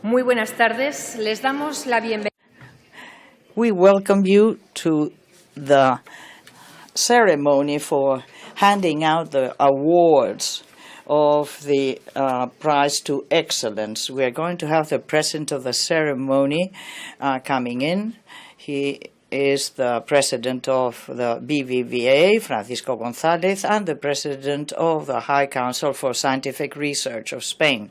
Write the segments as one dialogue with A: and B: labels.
A: Muy buenas tardes. Les damos la bienvenida.
B: We welcome you to the ceremony for handing out the awards of the Prize to Excellence. We are going to have the president of the ceremony coming in. He is the president of the BBVA, Francisco González, and the president of the High Council for Scientific Research of Spain,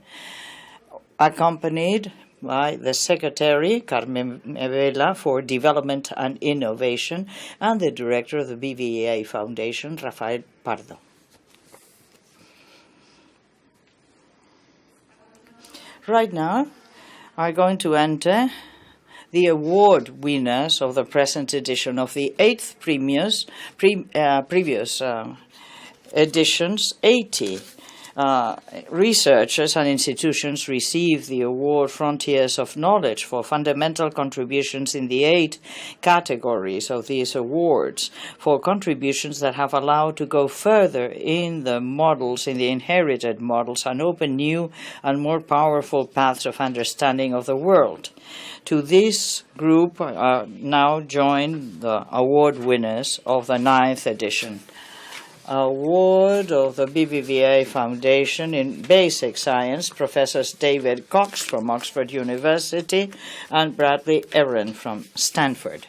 B: accompanied by the Secretary, Carmen Vela, for Development and Innovation, and the Director of the BBVA Foundation, Rafael Pardo. Right now, I'm going to enter the award winners of the present edition of the 8th previous editions. 80 researchers and institutions received the award Frontiers of Knowledge for fundamental contributions in the 8 categories of these awards, for contributions that have allowed to go further in the models, in the inherited models, and open new and more powerful paths of understanding of the world. To this group now join the award winners of the 9th edition. Award of the BBVA Foundation in Basic Science, Professors David Cox from Oxford University and Bradley Aaron from Stanford.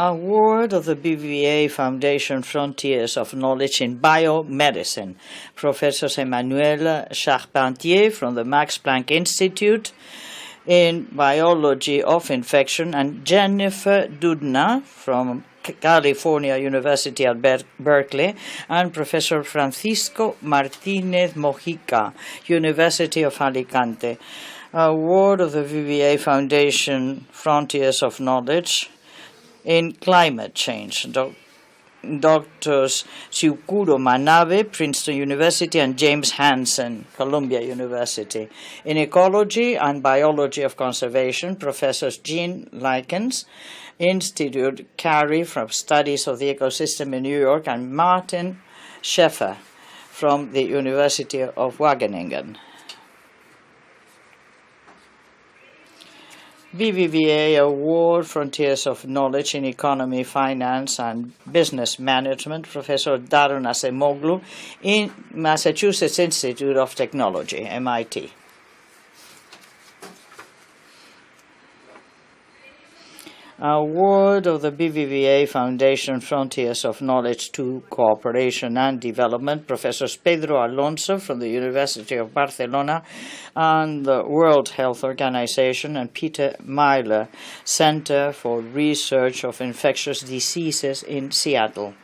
B: Award of the BBVA Foundation Frontiers of Knowledge in Biomedicine, Professors Emmanuel Charpentier from the Max Planck Institute in Biology of Infection, and Jennifer Doudna from California University at Berkeley, and Professor Francisco Martínez Mojica, University of Alicante. Award of the BBVA Foundation Frontiers of Knowledge in Climate Change, Doctors Syukuro Manabe, Princeton University, and James Hansen, Columbia University. In Ecology and Biology of Conservation, Professors Jean Likens, Institute Carey from Studies of the Ecosystem in New York, and Martin Scheffer from the University of Wageningen. BBVA Award Frontiers of Knowledge in Economy, Finance, and Business Management, Professor Daron Acemoglu in Massachusetts Institute of Technology, MIT. Award of the BBVA Foundation Frontiers of Knowledge to Cooperation and Development, Professors Pedro Alonso from the University of Barcelona and the World Health Organization, and Peter Myler, Center for Research of Infectious Diseases in Seattle.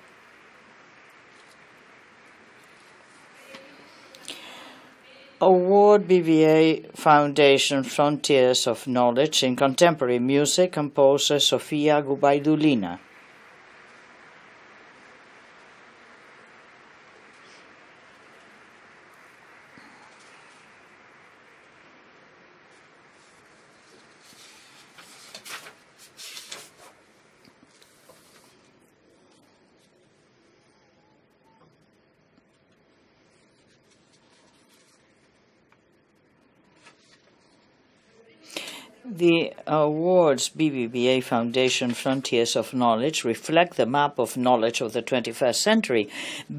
B: Award BBVA Foundation Frontiers of Knowledge in Contemporary Music, composer Sofia Gubaidulina. The awards BBVA Foundation Frontiers of Knowledge reflect the map of knowledge of the 21st century,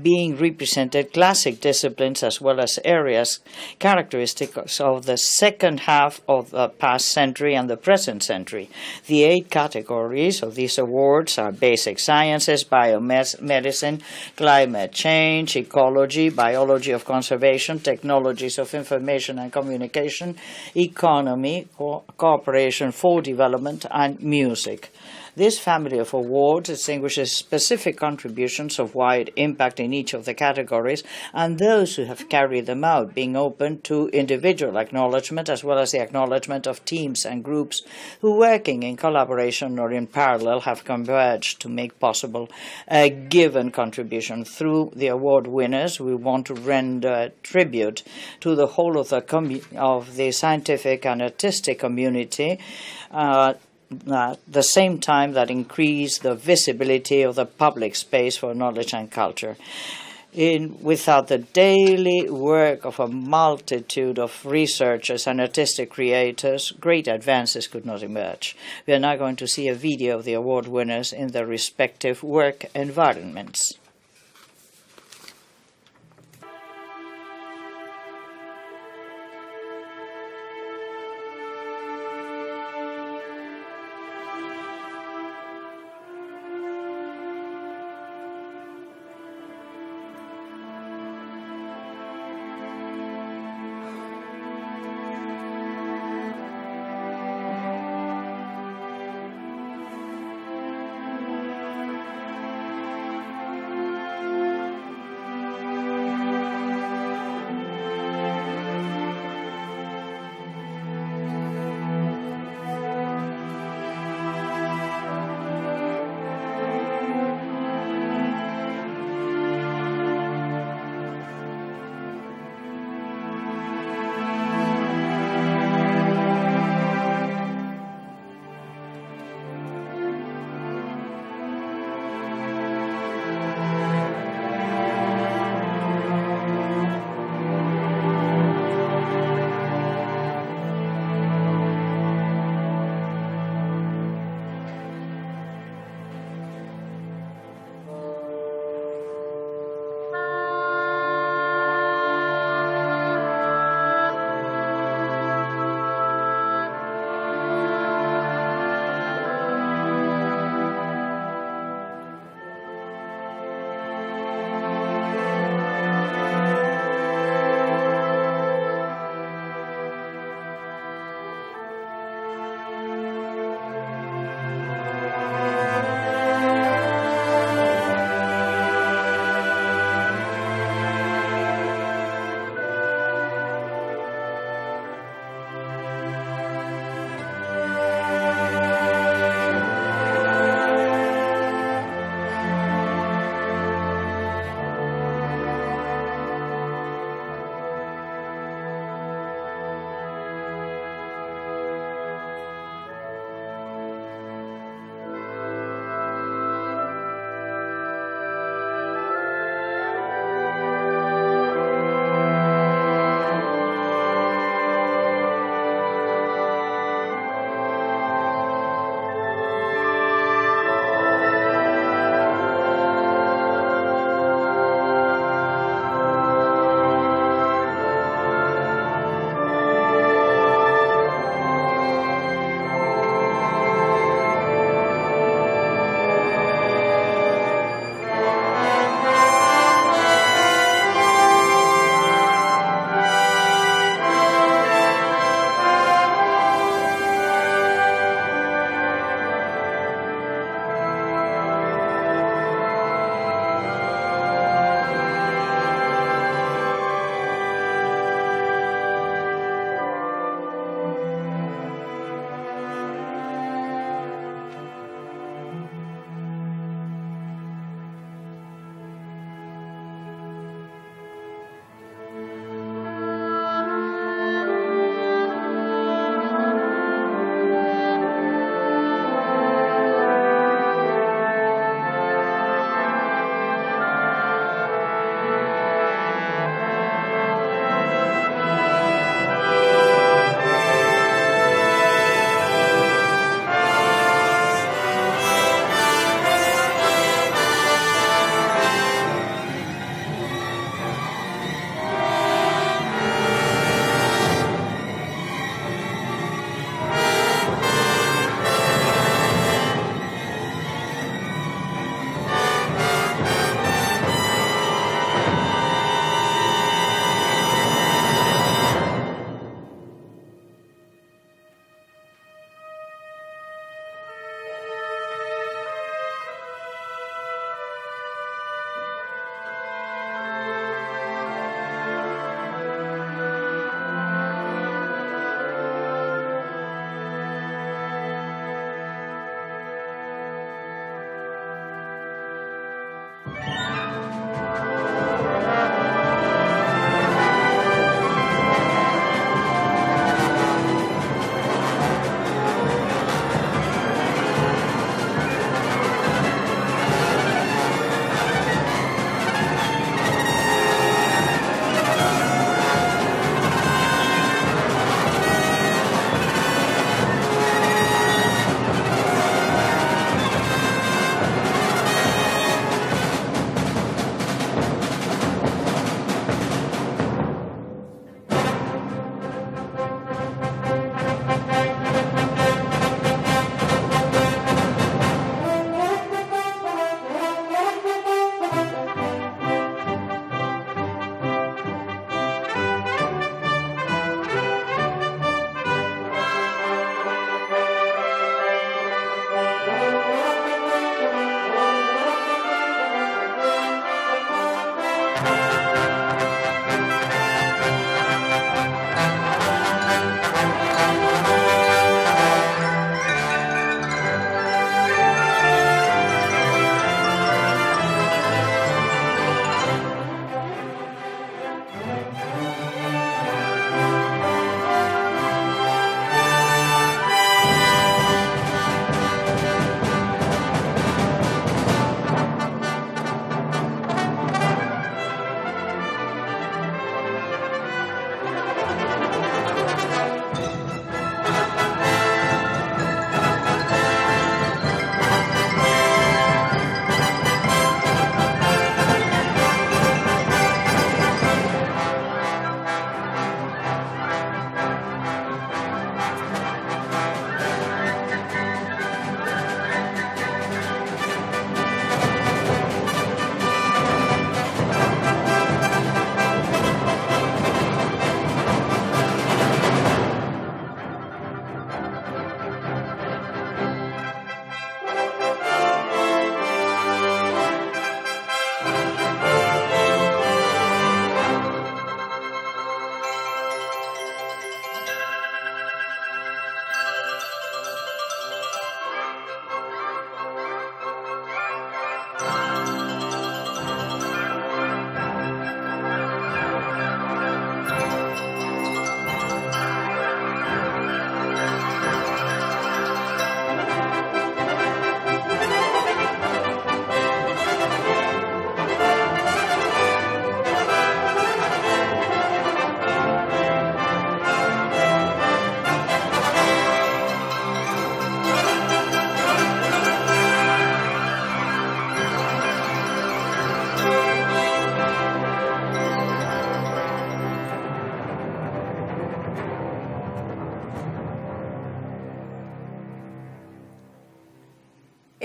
B: being represented classic disciplines as well as areas characteristics of the second half of the past century and the present century. The 8 categories of these awards are basic sciences, biomedicine, climate change, ecology, biology of conservation, technologies of information and communication, economy, cooperation for development, and music. This family of awards distinguishes specific contributions of wide impact in each of the categories and those who have carried them out, being open to individual acknowledgement as well as the acknowledgement of teams and groups who, working in collaboration or in parallel, have converged to make possible a given contribution. Through the award winners, we want to render tribute to the whole of the scientific and artistic community, at the same time that increase the visibility of the public space for knowledge and culture. Without the daily work of a multitude of researchers and artistic creators, great advances could not emerge. We are now going to see a video of the award winners in their respective work environments.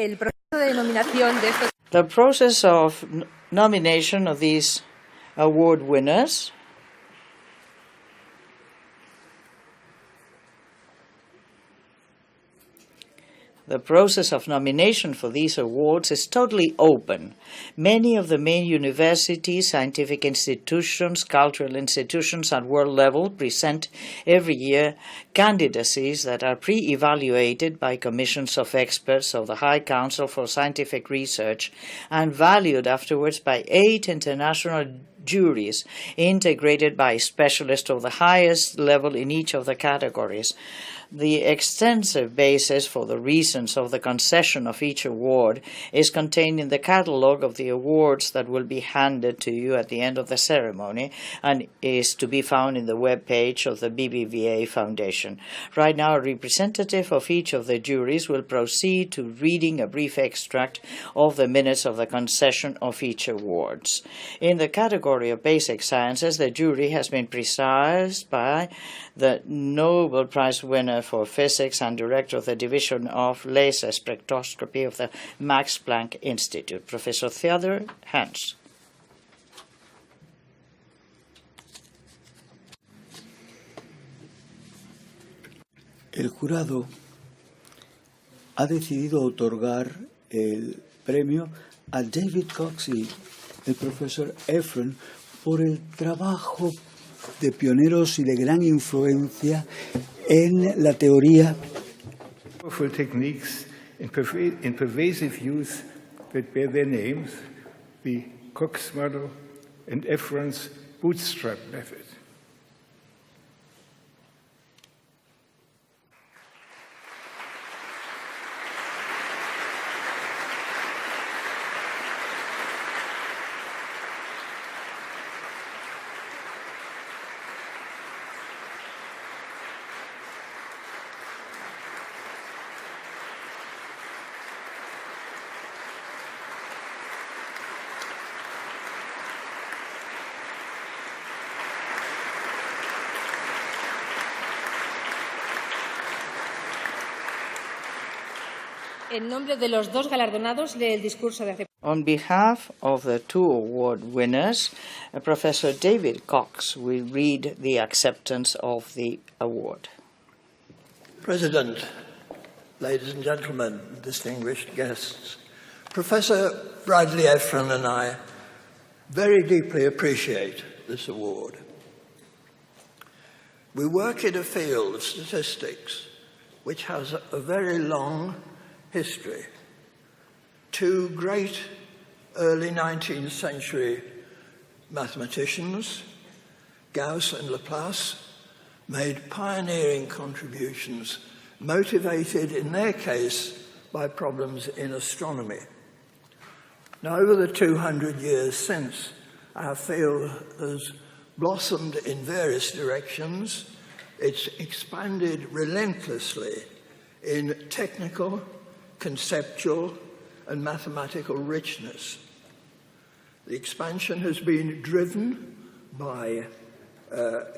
A: El proceso de nominación de estos
B: The process of nomination of these award winners The process of nomination for these awards is totally open. Many of the main universities, scientific institutions, cultural institutions at world level present every year candidacies that are pre-evaluated by commissions of experts of the High Council for Scientific Research and valued afterwards by 8 international juries integrated by specialists of the highest level in each of the categories. The extensive basis for the reasons of the concession of each award is contained in the catalogue of the awards that will be handed to you at the end of the ceremony and is to be found in the web page of the BBVA Foundation. Right now, a representative of each of the juries will proceed to reading a brief extract of the minutes of the concession of each awards. In the category of basic sciences, the jury has been presided by the Nobel Prize winner for Physics and director of the Division of Laser Spectroscopy of the Max Planck Institute, Professor Theodor Hans.
C: El jurado ha decidido otorgar el premio a David Cox y el profesor Efron por el trabajo de pioneros y de gran influencia en la teoría.
D: Powerful techniques in pervasive use that bear their names, the Cox model and Efron's bootstrap method.
A: En nombre de los dos galardonados, lee el discurso de aceptación.
B: On behalf of the two award winners, Professor David Cox will read the acceptance of the award.
E: President, ladies and gentlemen, distinguished guests, Professor Bradley Efron and I very deeply appreciate this award. We work in a field of statistics which has a very long history. Two great early 19th century mathematicians, Gauss and Laplace, made pioneering contributions motivated in their case by problems in astronomy. Now, over the 200 years since, our field has blossomed in various directions. It's expanded relentlessly in technical, conceptual, and mathematical richness. The expansion has been driven by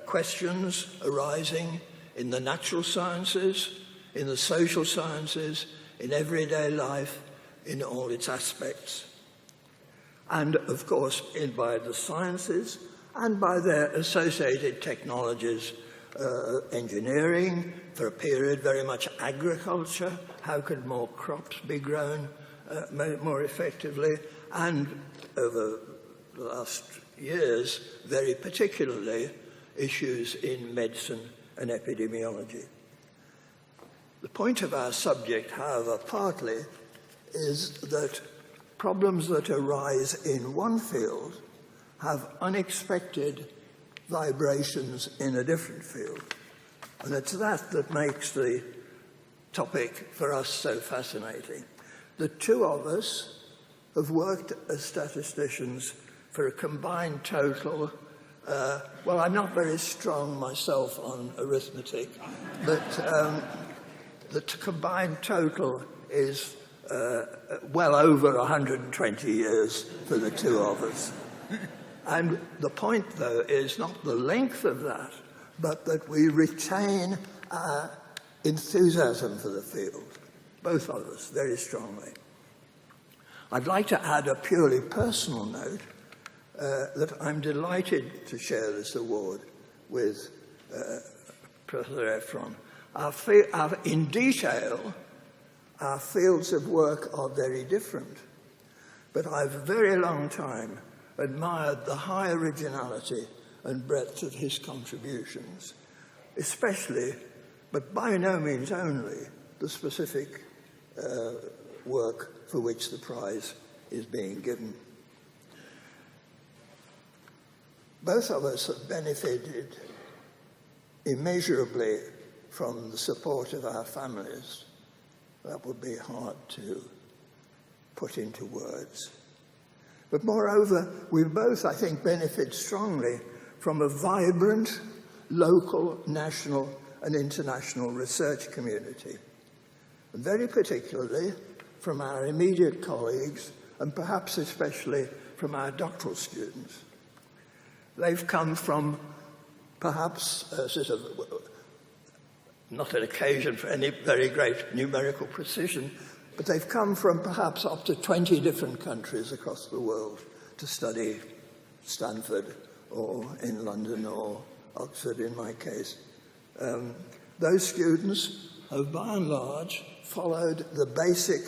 E: questions arising in the natural sciences, in the social sciences, in everyday life, in all its aspects. And, of course, by the sciences and by their associated technologies, engineering, for a period very much agriculture, how could more crops be grown more effectively, and over the last years, very particularly, issues in medicine and epidemiology. The point of our subject, however, partly is that problems that arise in one field have unexpected vibrations in a different field. And it's that makes the topic for us so fascinating. The two of us have worked as statisticians for a combined total, well, I'm not very strong myself on arithmetic, but the combined total is well over 120 years for the two of us. And the point, though, is not the length of that, but that we retain our enthusiasm for the field, both of us, very strongly. I'd like to add a purely personal note that I'm delighted to share this award with Professor Efron. In detail, our fields of work are very different, but I've a very long time admired the high originality and breadth of his contributions, especially, but by no means only, the specific work for which the prize is being given. Both of us have benefited immeasurably from the support of our families. That would be hard to put into words. But moreover, we both, I think, benefit strongly from a vibrant local, national, and international research community, and very particularly from our immediate colleagues, and perhaps especially from our doctoral students. They've come from perhaps not an occasion for any very great numerical precision, but they've come from perhaps up to 20 different countries across the world to study Stanford or in London or Oxford in my case. Those students have by and large followed the basic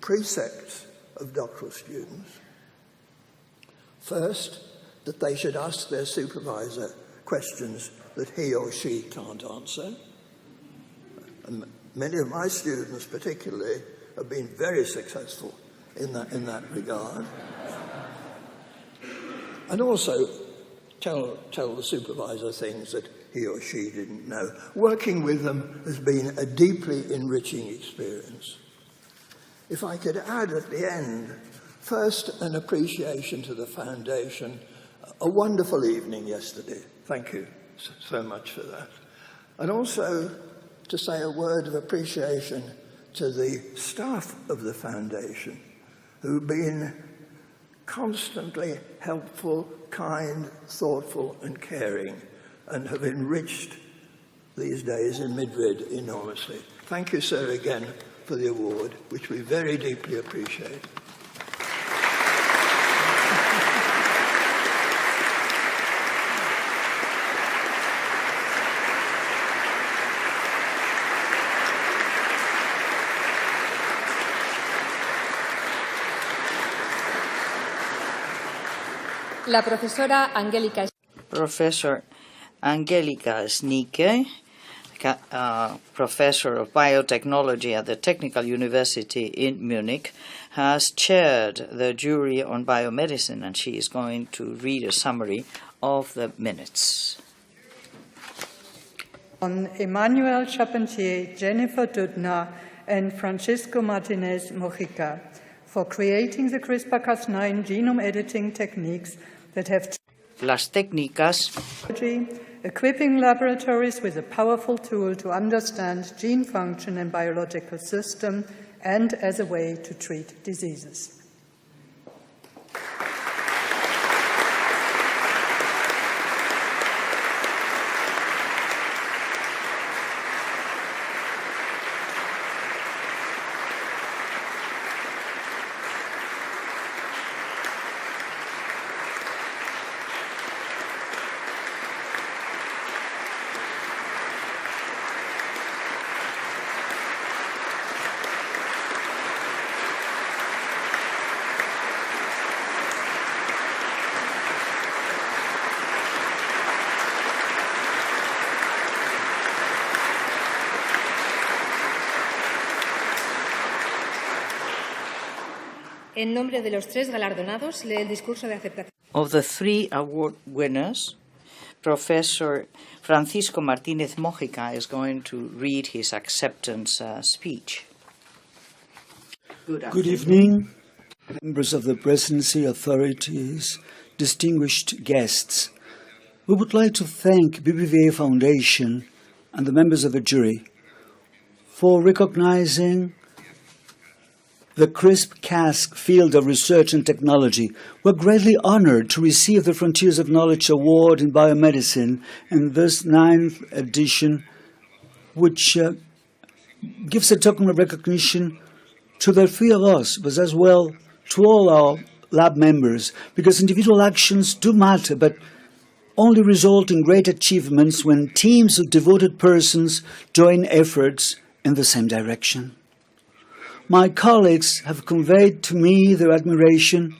E: precepts of doctoral students. First, that they should ask their supervisor questions that he or she can't answer. And many of my students particularly have been very successful in that regard. And also tell the supervisor things that he or she didn't know. Working with them has been a deeply enriching experience. If I could add at the end, first, an appreciation to the Foundation. A wonderful evening yesterday. Thank you so much for that. And also to say a word of appreciation to the staff of the Foundation, who've been constantly helpful, kind, thoughtful, and caring, and have enriched these days in Madrid enormously. Thank you, sir, again for the award, which we very deeply appreciate.
A: La profesora Angélica.
B: Professor Angelica Snike, professor of biotechnology at the Technical University in Munich, has chaired the jury on biomedicine, and she is going to read a summary of the minutes.
F: On Emmanuel Charpentier, Jennifer Dudner, and Francisco Martinez Mojica for creating the CRISPR-Cas9 genome editing techniques that have
B: Las técnicas
F: equipping laboratories with a powerful tool to understand gene function and biological system and as a way to treat diseases.
A: En nombre de los tres galardonados, lee el discurso de aceptación.
B: Of the three award winners, Professor Francisco Martinez Mojica is going to read his acceptance speech.
C: Good evening, members of the presidency, authorities, distinguished guests. We would like to thank BBVA Foundation and the members of the jury for recognizing the CRISP-Cas field of research and technology. We're greatly honored to receive the Frontiers of Knowledge Award in Biomedicine in this 9th edition, which gives a token of recognition to the three of us, but as well to all our lab members, because individual actions do matter, but only result in great achievements when teams of devoted persons join efforts in the same direction. My colleagues have conveyed to me their admiration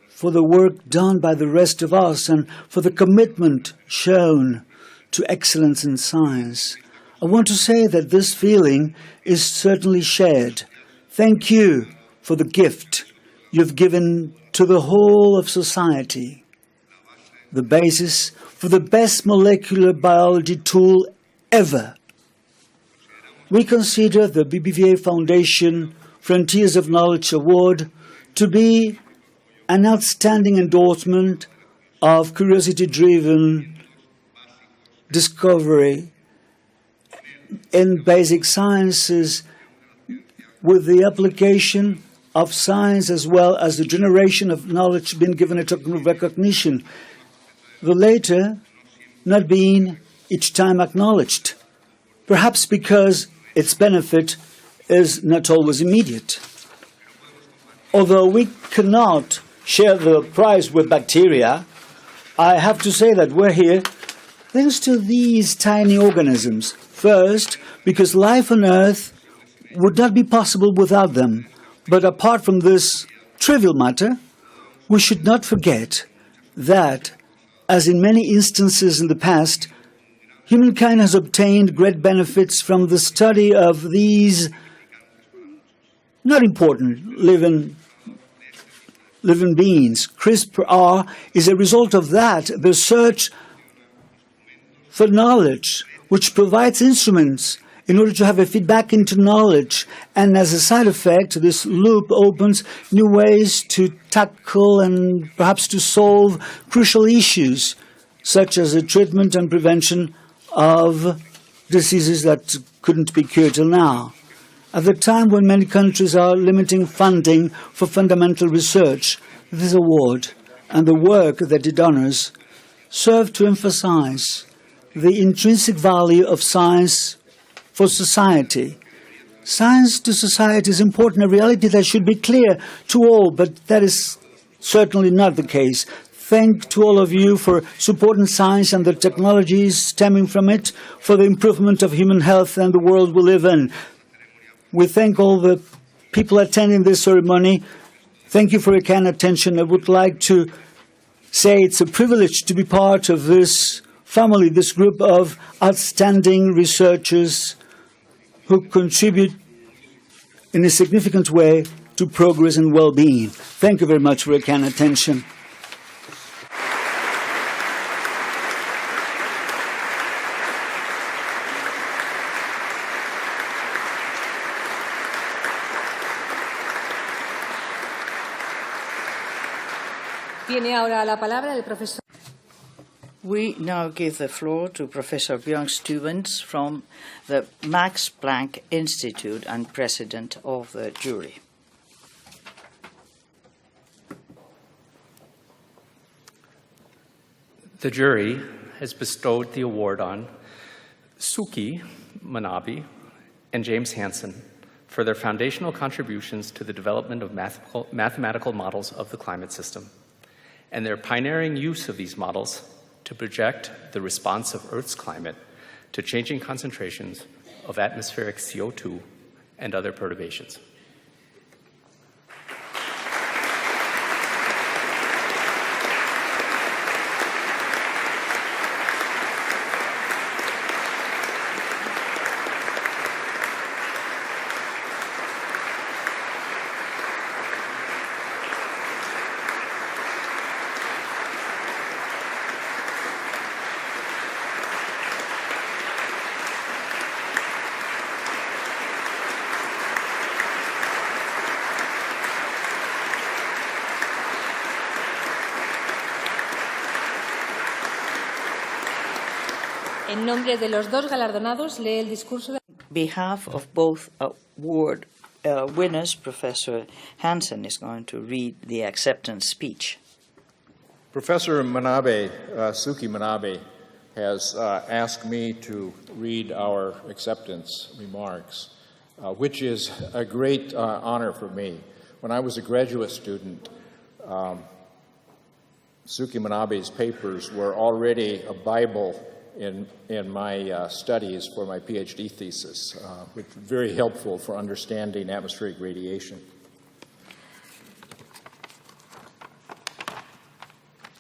C: for the work done by the rest of us and for the commitment shown to excellence in science. I want to say that this feeling is certainly shared. Thank you for the gift you've given to the whole of society, the basis for the best molecular biology tool ever. We consider the BBVA Foundation Frontiers of Knowledge Award to be an outstanding endorsement of curiosity-driven discovery in basic sciences, with the application of science as well as the generation of knowledge being given a token of recognition, the latter not being each time acknowledged, perhaps because its benefit is not always immediate. Although we cannot share the prize with bacteria, I have to say that we're here thanks to these tiny organisms. First, because life on Earth would not be possible without them. But apart from this trivial matter, we should not forget that, as in many instances in the past, humankind has obtained great benefits from the study of these not important living beings. CRISPR is a result of that, the search for knowledge, which provides instruments in order to have a feedback into knowledge. And as a side effect, this loop opens new ways to tackle and perhaps to solve crucial issues, such as the treatment and prevention of diseases that couldn't be cured till now. At the time when many countries are limiting funding for fundamental research, this award and the work that it honors serve to emphasize the intrinsic value of science for society. Science to society is important, a reality that should be clear to all, but that is certainly not the case. Thank to all of you for supporting science and the technologies stemming from it for the improvement of human health and the world we live in. We thank all the people attending this ceremony. Thank you for your kind attention. I would like to say it's a privilege to be part of this family, this group of outstanding researchers who contribute in a significant way to progress and well-being. Thank you very much for your kind attention.
A: Tiene ahora la palabra el profesor.
B: We now give the floor to Professor Björn Stuvens from the Max Planck Institute and President of the jury.
G: The jury has bestowed the award on Suki Manabe and James Hansen for their foundational contributions to the development of mathematical models of the climate system and their pioneering use of these models to project the response of Earth's climate to changing concentrations of atmospheric CO2 and other perturbations.
A: En nombre de los dos galardonados, lee el discurso.
B: On behalf of both award winners, Professor Hansen is going to read the acceptance speech.
H: Professor Manabe, Suki Manabe, has asked me to read our acceptance remarks, which is a great honor for me. when I was a graduate student, Suki Manabe's papers were already a Bible in my studies for my PhD thesis, which was very helpful for understanding atmospheric radiation.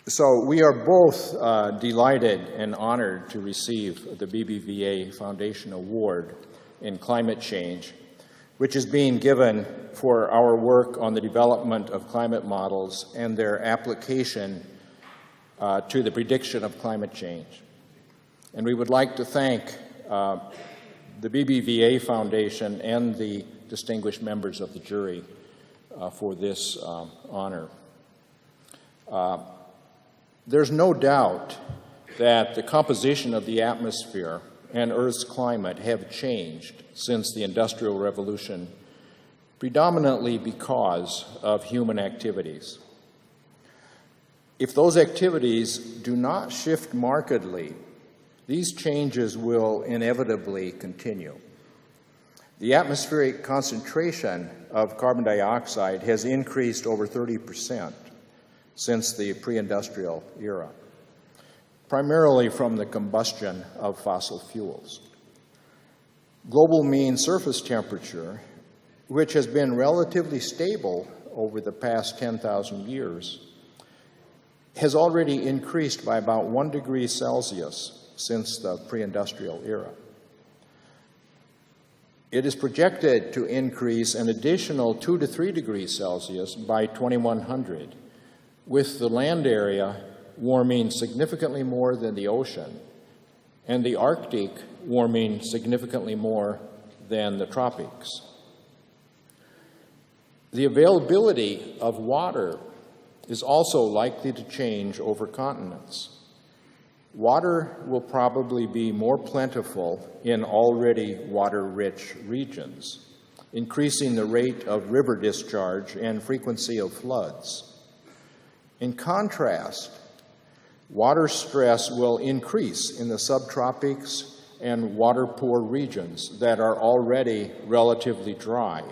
H: So we are both delighted and honored to receive the BBVA Foundation Award in Climate Change, which is being given for our work on the development of climate models and their application to the prediction of climate change. And we would like to thank the BBVA Foundation and the distinguished members of the jury for this honor. There's no doubt that the composition of the atmosphere and Earth's climate have changed since the Industrial Revolution, predominantly because of human activities. If those activities do not shift markedly, these changes will inevitably continue. The atmospheric concentration of carbon dioxide has increased over 30% since the pre-industrial era, primarily from the combustion of fossil fuels. Global mean surface temperature, which has been relatively stable over the past 10,000 years, has already increased by about 1 degree Celsius since the pre-industrial era. It is projected to increase an additional 2 to 3 degrees Celsius by 2100, with the land area warming significantly more than the ocean, and the Arctic warming significantly more than the tropics. The availability of water is also likely to change over continents. Water will probably be more plentiful in already water-rich regions, increasing the rate of river discharge and frequency of floods. In contrast, water stress will increase in the subtropics and water-poor regions that are already relatively dry,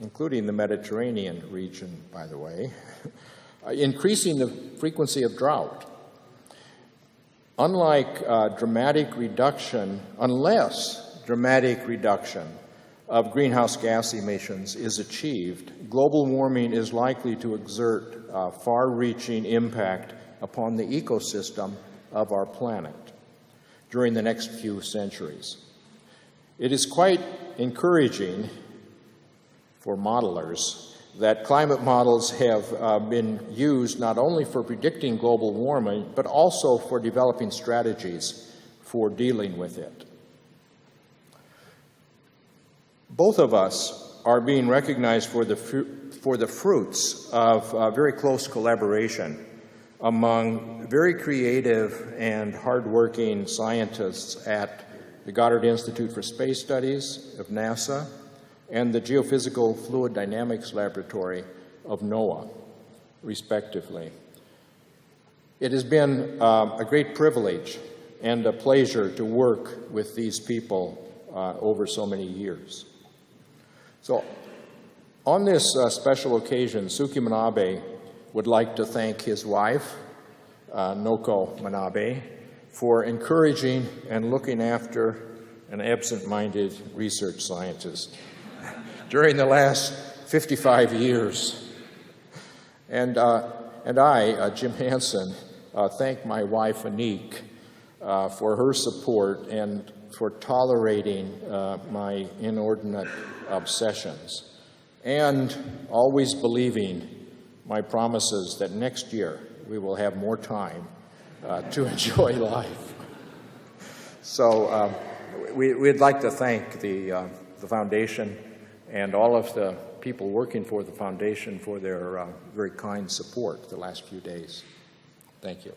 H: including the Mediterranean region, by the way, increasing the frequency of drought. Unless dramatic reduction of greenhouse gas emissions is achieved, global warming is likely to exert far-reaching impact upon the ecosystem of our planet during the next few centuries. It is quite encouraging for modelers that climate models have been used not only for predicting global warming, but also for developing strategies for dealing with it. Both of us are being recognized for the fruits of very close collaboration among very creative and hardworking scientists at the Goddard Institute for Space Studies of NASA and the Geophysical Fluid Dynamics Laboratory of NOAA, respectively. It has been a great privilege and a pleasure to work with these people over so many years. So, on this special occasion, Suki Manabe would like to thank his wife, Noko Manabe, for encouraging and looking after an absent-minded research scientist during the last 55 years. And I, Jim Hansen, thank my wife, Anik, for her support and for tolerating my inordinate obsessions, and always believing my promises that next year we will have more time to enjoy life. So we'd like to thank the foundation and all of the people working for the foundation for their very kind support the last few days. Thank you.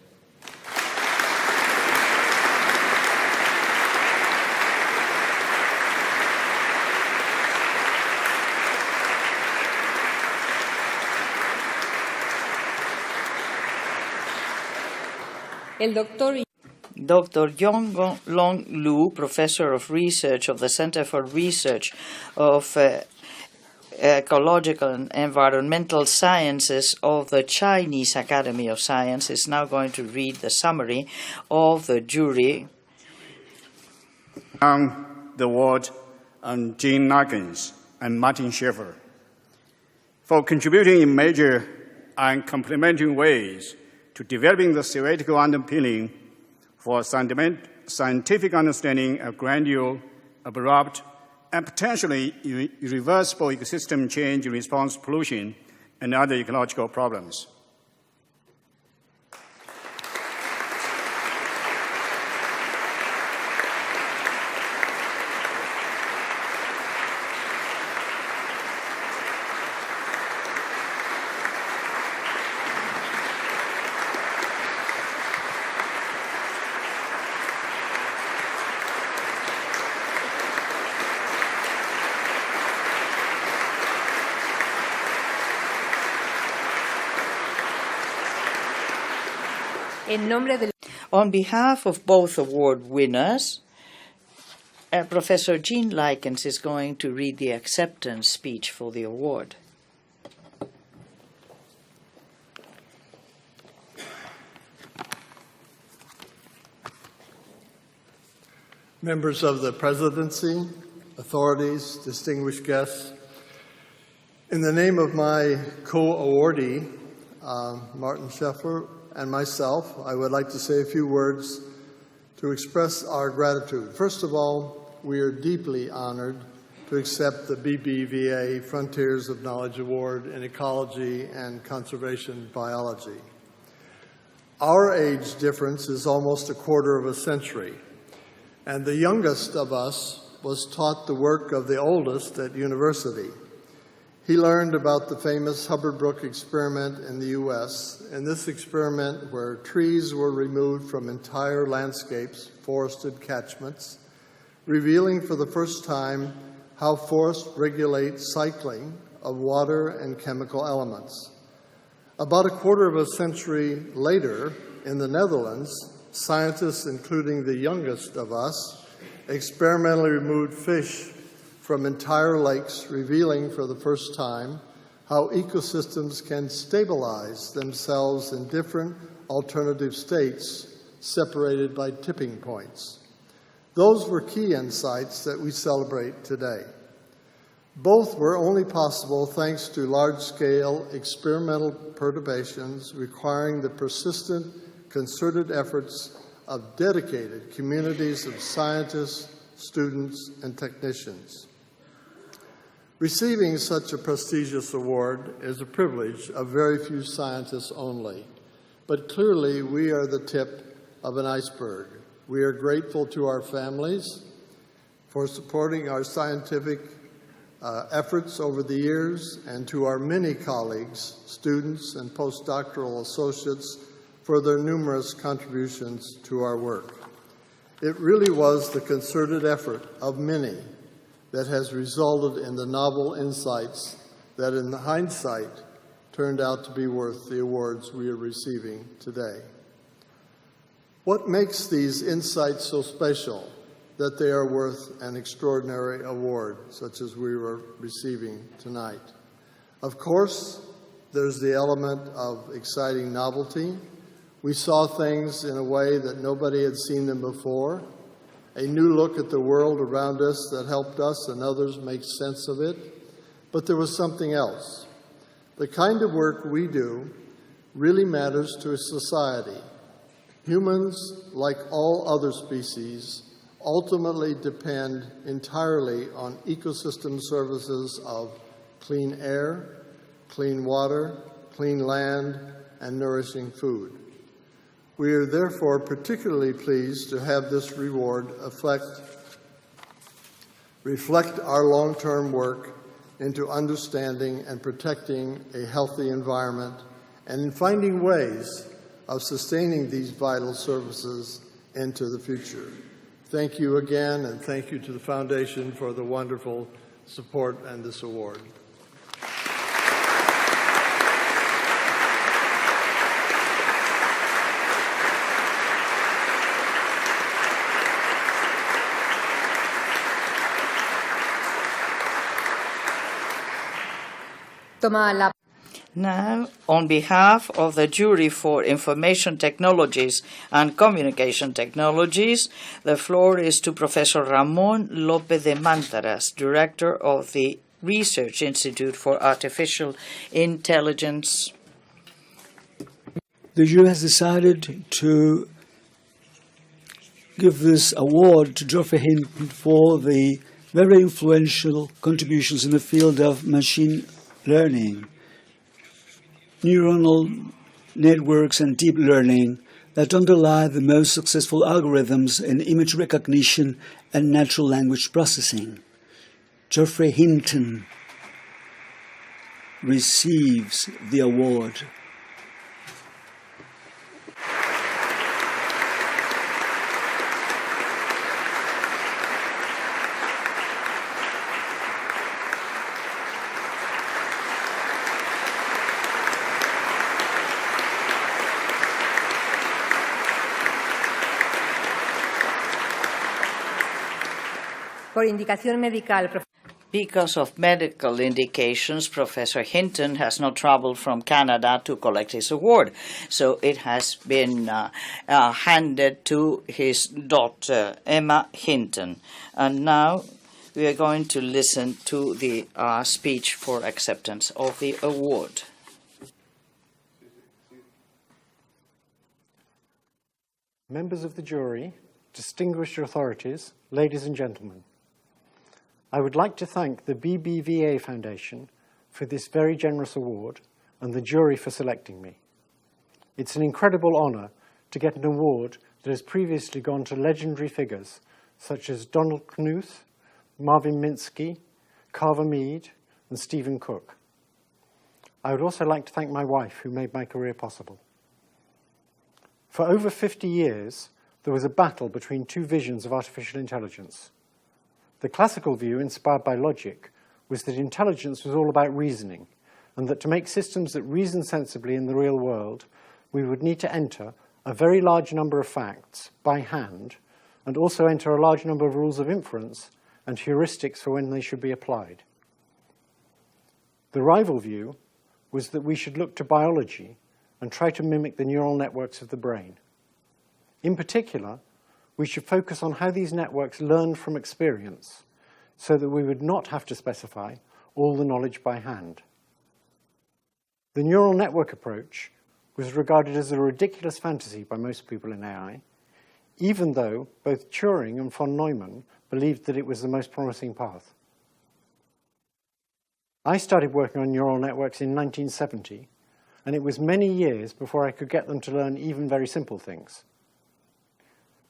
A: El doctor
B: Dr. Yonglong Lu, Professor of Research of the Center for Research of Ecological and Environmental Sciences of the Chinese Academy of Science, is now going to read the summary of the jury.
I: The award on Jean Larkins and Martin Schaeffer for contributing in major and complementary ways to developing the theoretical underpinning for scientific understanding of gradual, abrupt, and potentially irreversible ecosystem change in response to pollution and other ecological problems.
B: On behalf of both award winners, Professor Jean Larkins is going to read the acceptance speech for the award.
J: Members of the Presidency, authorities, distinguished guests, in the name of my co-awardee, Martin Schaeffer, and myself, I would like to say a few words to express our gratitude. First of all, we are deeply honored to accept the BBVA Frontiers of Knowledge Award in Ecology and Conservation Biology. Our age difference is almost a quarter of a century, and the youngest of us was taught the work of the oldest at university. He learned about the famous Hubbard Brook experiment in the U.S. In this experiment, where trees were removed from entire landscapes, forested catchments, revealing for the first time how forests regulate cycling of water and chemical elements. About a quarter of a century later, in the Netherlands, scientists, including the youngest of us, experimentally removed fish from entire lakes, revealing for the first time how ecosystems can stabilize themselves in different alternative states separated by tipping points. Those were key insights that we celebrate today. Both were only possible thanks to large-scale experimental perturbations requiring the persistent, concerted efforts of dedicated communities of scientists, students, and technicians. Receiving such a prestigious award is a privilege of very few scientists only, but clearly we are the tip of an iceberg. We are grateful to our families for supporting our scientific efforts over the years, and to our many colleagues, students, and postdoctoral associates for their numerous contributions to our work. It really was the concerted effort of many that has resulted in the novel insights that, in hindsight, turned out to be worth the awards we are receiving today. What makes these insights so special that they are worth an extraordinary award, such as we were receiving tonight? Of course, there's the element of exciting novelty. We saw things in a way that nobody had seen them before, a new look at the world around us that helped us and others make sense of it. But there was something else. The kind of work we do really matters to a society. Humans, like all other species, ultimately depend entirely on ecosystem services of clean air, clean water, clean land, and nourishing food. We are therefore particularly pleased to have this reward reflect our long-term work into understanding and protecting a healthy environment and in finding ways of sustaining these vital services into the future. Thank you again, and thank you to the Foundation for the wonderful support and this award.
B: Now, on behalf of the jury for Information Technologies and Communication Technologies, the floor is to Professor Ramón López de Mantaras, Director of the Research Institute for Artificial Intelligence.
C: The jury has decided to give this award to Geoffrey Hinton for the very influential contributions in the field of machine learning, neuronal networks and deep learning that underlie the most successful algorithms in image recognition and natural language processing. Geoffrey Hinton receives the award.
A: Por indicación médica,
B: Because of medical indications, Professor Hinton has not traveled from Canada to collect his award, so it has been handed to his daughter, Emma Hinton. And now we are going to listen to the speech for acceptance of the award.
K: Members of the jury, distinguished authorities, ladies and gentlemen, I would like to thank the BBVA Foundation for this very generous award and the jury for selecting me. It's an incredible honor to get an award that has previously gone to legendary figures such as Donald Knuth, Marvin Minsky, Carver Mead, and Stephen Cook. I would also like to thank my wife, who made my career possible. For over 50 years, there was a battle between two visions of artificial intelligence. The classical view, inspired by logic, was that intelligence was all about reasoning, and that to make systems that reason sensibly in the real world, we would need to enter a very large number of facts by hand, and also enter a large number of rules of inference and heuristics for when they should be applied. The rival view was that we should look to biology and try to mimic the neural networks of the brain. In particular, we should focus on how these networks learn from experience so that we would not have to specify all the knowledge by hand. The neural network approach was regarded as a ridiculous fantasy by most people in AI, even though both Turing and von Neumann believed that it was the most promising path. I started working on neural networks in 1970, and it was many years before I could get them to learn even very simple things.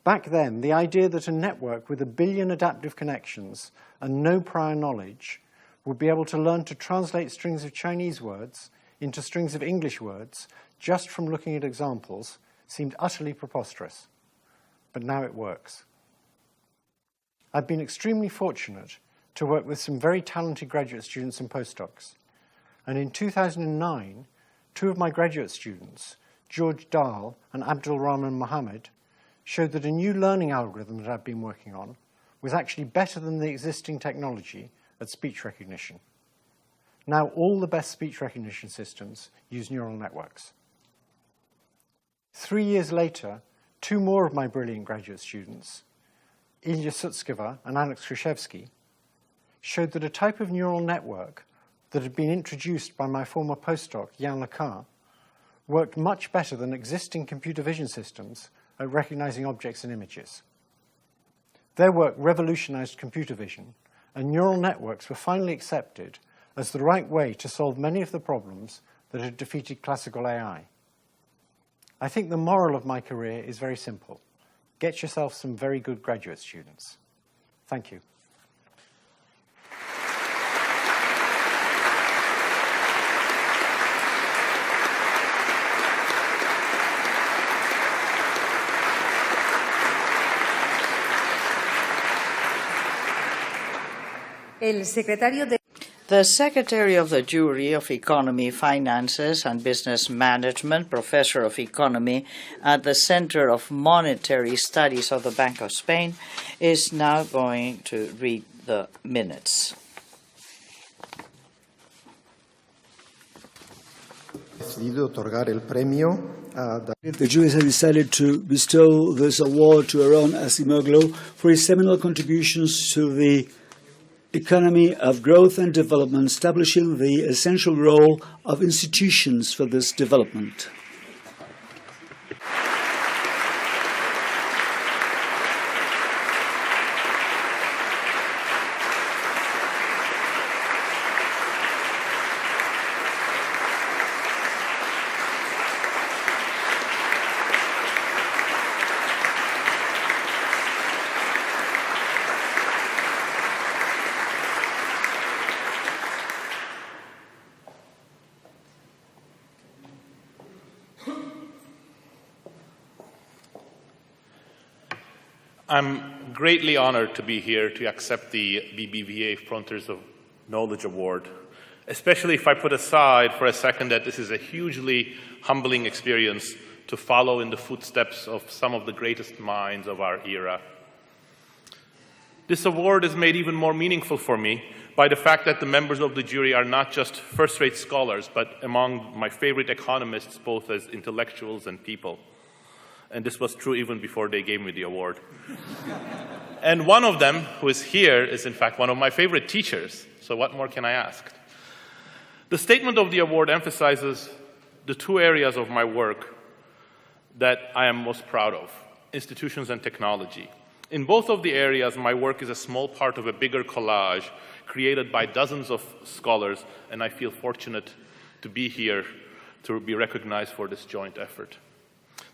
K: Back then, the idea that a network with 1 billion adaptive connections and no prior knowledge would be able to learn to translate strings of Chinese words into strings of English words just from looking at examples seemed utterly preposterous. But now it works. I've been extremely fortunate to work with some very talented graduate students and postdocs. And in 2009, two of my graduate students, George Dahl and Abdul Rahman Mohammed, showed that a new learning algorithm that I've been working on was actually better than the existing technology at speech recognition. Now all the best speech recognition systems use neural networks. 3 years later, two more of my brilliant graduate students, Ilya Sutskeva and Alex Krzyzewski, showed that a type of neural network that had been introduced by my former postdoc, Yann Lecar, worked much better than existing computer vision systems at recognizing objects and images. Their work revolutionized computer vision, and neural networks were finally accepted as the right way to solve many of the problems that had defeated classical AI. I think the moral of my career is very simple. Get yourself some very good graduate students. Thank you.
B: The Secretary of the Jury of Economy, Finances and Business Management, Professor of Economy at the Center of Monetary Studies of the Bank of Spain, is now going to read the minutes.
L: decidido otorgar el premio a
C: The jury has decided to bestow this award to Aaron Asimoglu for his seminal contributions to the economy of growth and development, establishing the essential role of institutions for this development.
M: I'm greatly honored to be here to accept the BBVA Frontiers of Knowledge Award, especially if I put aside for a second that this is a hugely humbling experience to follow in the footsteps of some of the greatest minds of our era. This award is made even more meaningful for me by the fact that the members of the jury are not just first-rate scholars, but among my favorite economists, both as intellectuals and people. And this was true even before they gave me the award. And one of them, who is here, is in fact one of my favorite teachers. So what more can I ask? The statement of the award emphasizes the two areas of my work that I am most proud of: institutions and technology. In both of the areas, my work is a small part of a bigger collage created by dozens of scholars, and I feel fortunate to be here to be recognized for this joint effort.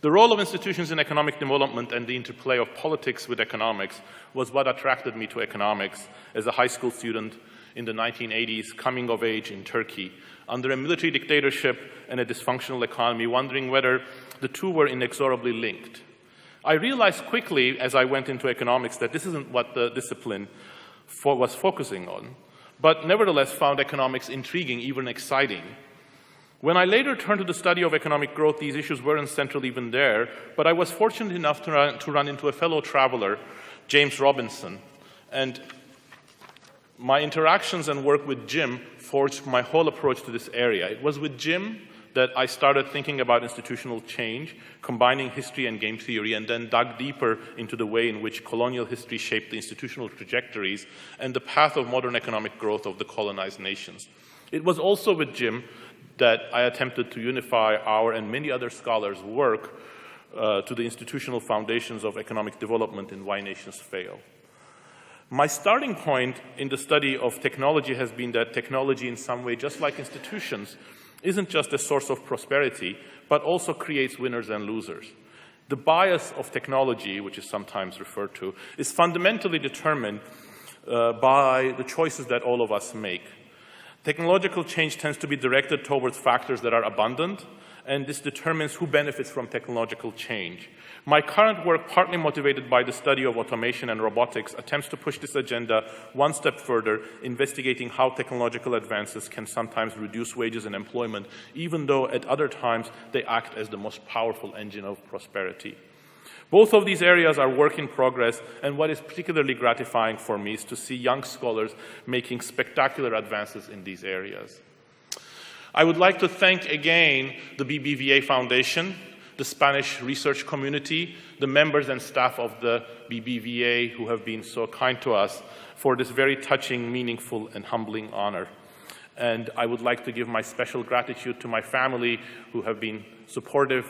M: The role of institutions in economic development and the interplay of politics with economics was what attracted me to economics as a high school student in the 1980s, coming of age in Turkey, under a military dictatorship and a dysfunctional economy, wondering whether the two were inexorably linked. I realized quickly as I went into economics that this isn't what the discipline was focusing on, but nevertheless found economics intriguing, even exciting. When I later turned to the study of economic growth, these issues weren't central even there, but I was fortunate enough to run into a fellow traveler, James Robinson, and my interactions and work with Jim forged my whole approach to this area. It was with Jim that I started thinking about institutional change, combining history and game theory, and then dug deeper into the way in which colonial history shaped the institutional trajectories and the path of modern economic growth of the colonized nations. It was also with Jim that I attempted to unify our and many other scholars' work to the institutional foundations of economic development and why nations fail. My starting point in the study of technology has been that technology in some way, just like institutions, isn't just a source of prosperity, but also creates winners and losers. The bias of technology, which is sometimes referred to, is fundamentally determined by the choices that all of us make. Technological change tends to be directed towards factors that are abundant, and this determines who benefits from technological change. My current work, partly motivated by the study of automation and robotics, attempts to push this agenda one step further, investigating how technological advances can sometimes reduce wages and employment, even though at other times they act as the most powerful engine of prosperity. Both of these areas are work in progress, and what is particularly gratifying for me is to see young scholars making spectacular advances in these areas. I would like to thank again the BBVA Foundation, the Spanish research community, the members and staff of the BBVA who have been so kind to us for this very touching, meaningful, and humbling honor. And I would like to give my special gratitude to my family who have been supportive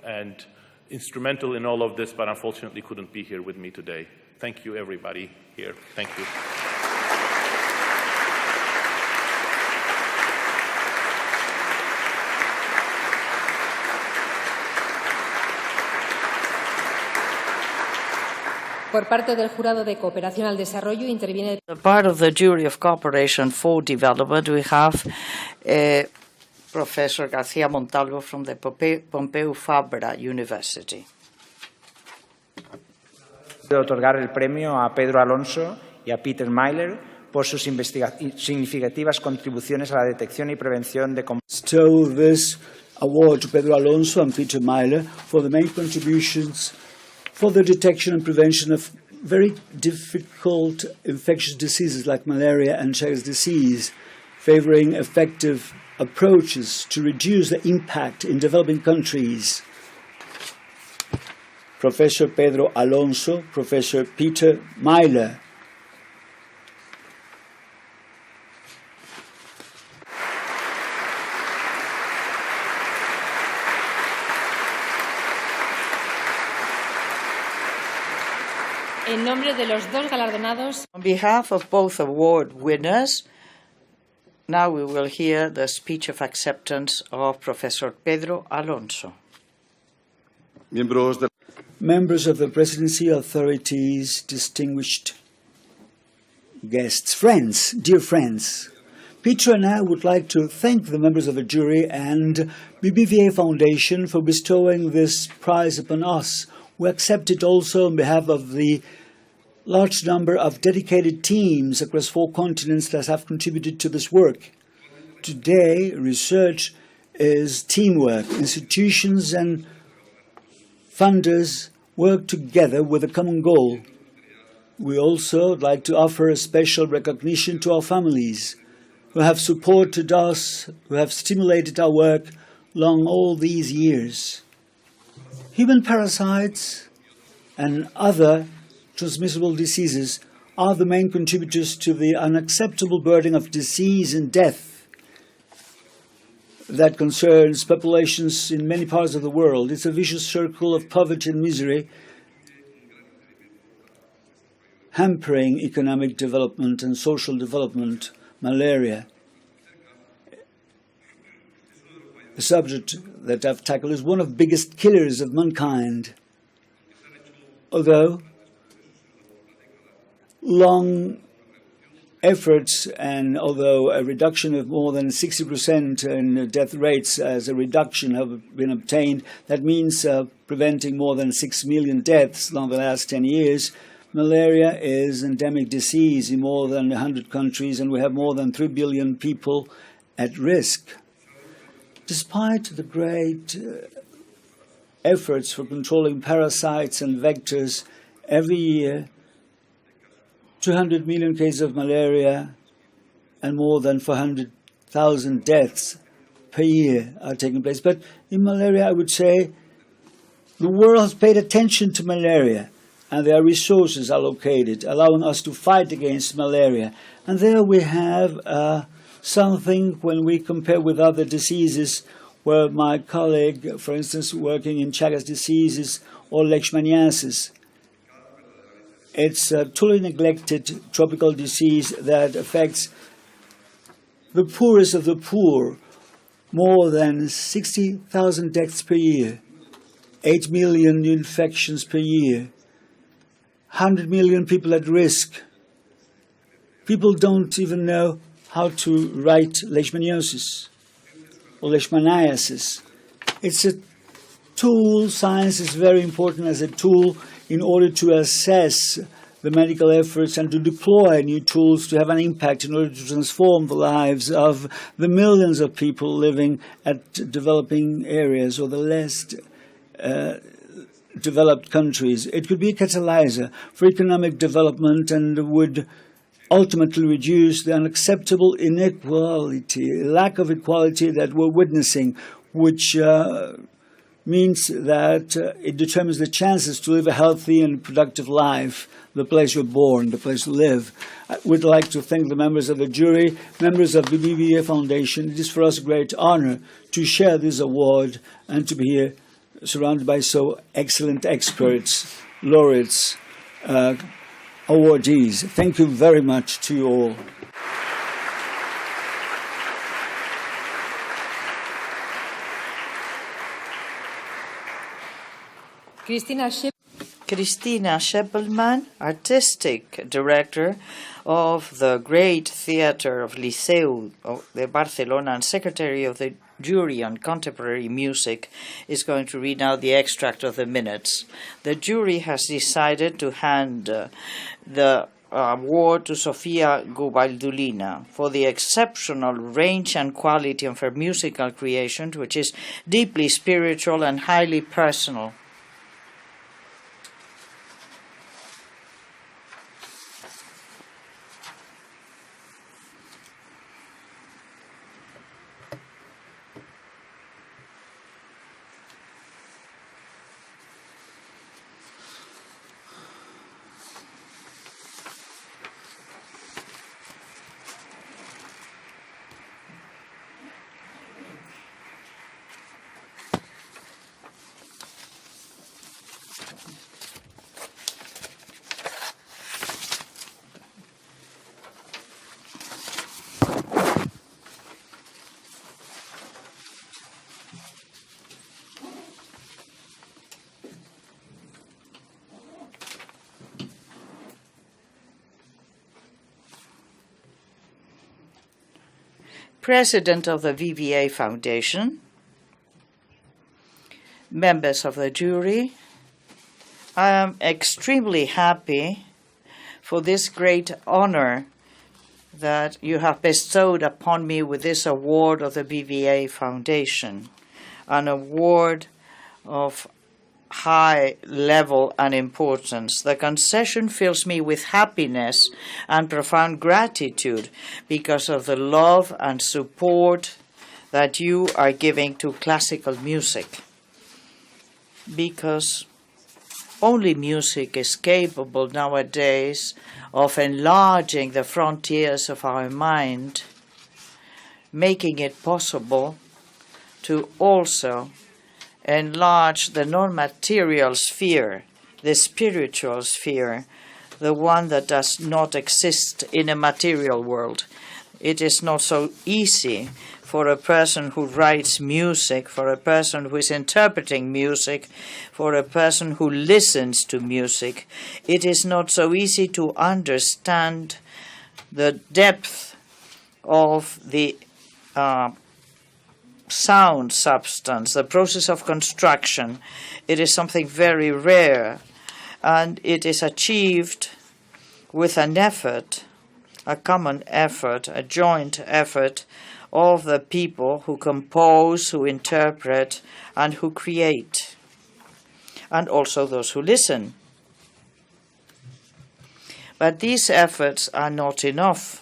M: and instrumental in all of this, but unfortunately couldn't be here with me today. Thank you, everybody here. Thank you.
A: Por parte del Jurado de Cooperación al Desarrollo interviene.
B: Part of the Jury of Cooperation for Development, we have Professor García Montalvo from the Pompeu Fabra University.
N: De otorgar el premio a Pedro Alonso y a Peter Myler por sus significativas contribuciones a la detección y prevención de.
C: Bestow this award to Pedro Alonso and Peter Myler for the main contributions for the detection and prevention of very difficult infectious diseases like malaria and Chagas disease, favoring effective approaches to reduce the impact in developing countries. Professor Pedro Alonso, Professor Peter Myler.
A: En nombre de los dos galardonados,
B: On behalf of both award winners, now we will hear the speech of acceptance of Professor Pedro Alonso.
C: Members of the presidency, authorities, distinguished guests, friends, dear friends. Peter and I would like to thank the members of the jury and BBVA Foundation for bestowing this prize upon us. We accept it also on behalf of the large number of dedicated teams across 4 continents that have contributed to this work. Today, research is teamwork. Institutions and funders work together with a common goal. We also would like to offer a special recognition to our families who have supported us, who have stimulated our work along all these years. Human parasites and other transmissible diseases are the main contributors to the unacceptable burden of disease and death that concerns populations in many parts of the world. It's a vicious circle of poverty and misery, hampering economic development and social development. Malaria, the subject that I've tackled, is one of the biggest killers of mankind. Although long efforts and although a reduction of more than 60% in death rates as a reduction have been obtained, that means preventing more than 6 million deaths in the last 10 years. Malaria is an endemic disease in more than 100 countries, and we have more than 3 billion people at risk. Despite the great efforts for controlling parasites and vectors, every year 200 million cases of malaria and more than 400,000 deaths per year are taking place. But in malaria, I would say the world has paid attention to malaria, and there are resources allocated, allowing us to fight against malaria. And there we have something when we compare with other diseases, where my colleague, for instance, working in Chagas diseases or leishmaniasis. It's a totally neglected tropical disease that affects the poorest of the poor, more than 60,000 deaths per year, 8 million new infections per year, 100 million people at risk. People don't even know how to write leishmaniasis or leishmaniasis. It's a tool. Science is very important as a tool in order to assess the medical efforts and to deploy new tools to have an impact in order to transform the lives of the millions of people living at developing areas or the less developed countries. It could be a catalyzer for economic development and would ultimately reduce the unacceptable inequality, lack of equality that we're witnessing, which means that it determines the chances to live a healthy and productive life, the place you're born, the place you live. I would like to thank the members of the jury, members of the BBVA Foundation. It is for us a great honor to share this award and to be here surrounded by so excellent experts, laureates, awardees. Thank you very much to you all.
B: Cristina Scheppelman, Artistic Director of the Great Theatre of Liceu de Barcelona and Secretary of the Jury on Contemporary Music, is going to read now the extract of the minutes. The jury has decided to hand the award to Sofia Gubaldulina for the exceptional range and quality of her musical creation, which is deeply spiritual and highly personal. President of the BBVA Foundation, members of the jury, I am extremely happy for this great honor that you have bestowed upon me with this award of the BBVA Foundation, an award of high level and importance. The concession fills me with happiness and profound gratitude because of the love and support that you are giving to classical music. Because only music is capable nowadays of enlarging the frontiers of our mind, making it possible to also enlarge the non-material sphere, the spiritual sphere, the one that does not exist in a material world. It is not so easy for a person who writes music, for a person who is interpreting music, for a person who listens to music. It is not so easy to understand the depth of the sound substance, the process of construction. It is something very rare, and it is achieved with an effort, a common effort, a joint effort of the people who compose, who interpret, and who create, and also those who listen. But these efforts are not enough.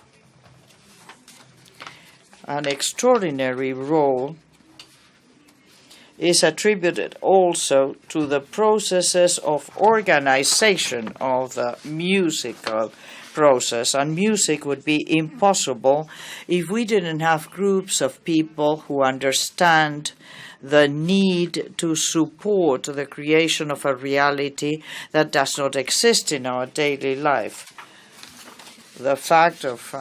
B: An extraordinary role is attributed also to the processes of organization of the musical process, and music would be impossible if we didn't have groups of people who understand the need to support the creation of a reality that does not exist in our daily life. The fact of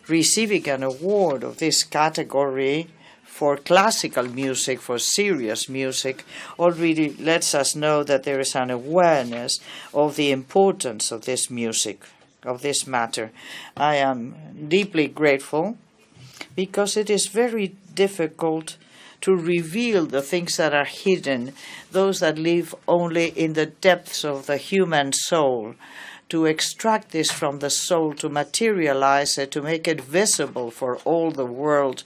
B: receiving an award of this category for classical music, for serious music, already lets us know that there is an awareness of the importance of this music, of this matter. I am deeply grateful because it is very difficult to reveal the things that are hidden, those that live only in the depths of the human soul, to extract this from the soul, to materialize it, to make it visible for all the world,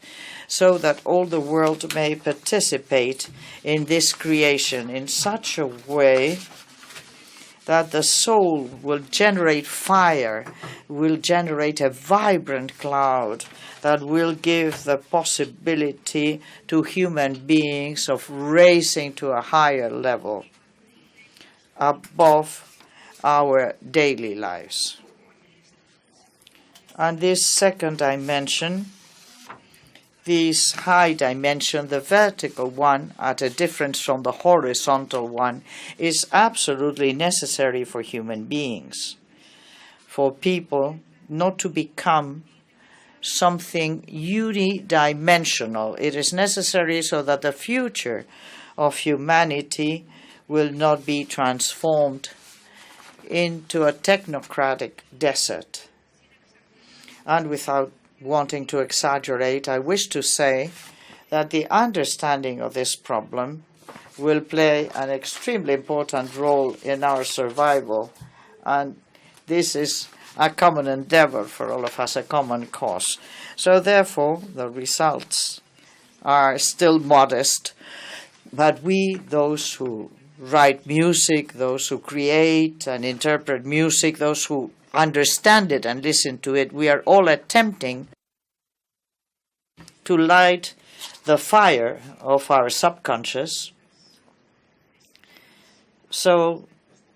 B: so that all the world may participate in this creation in such a way that the soul will generate fire, will generate a vibrant cloud that will give the possibility to human beings of raising to a higher level above our daily lives. And this second dimension, this high dimension, the vertical one, at a difference from the horizontal one, is absolutely necessary for human beings, for people not to become something unidimensional. It is necessary so that the future of humanity will not be transformed into a technocratic desert. And without wanting to exaggerate, I wish to say that the understanding of this problem will play an extremely important role in our survival, and this is a common endeavor for all of us, a common cause. So therefore, the results are still modest, but we, those who write music, those who create and interpret music, those who understand it and listen to it, we are all attempting to light the fire of our subconscious so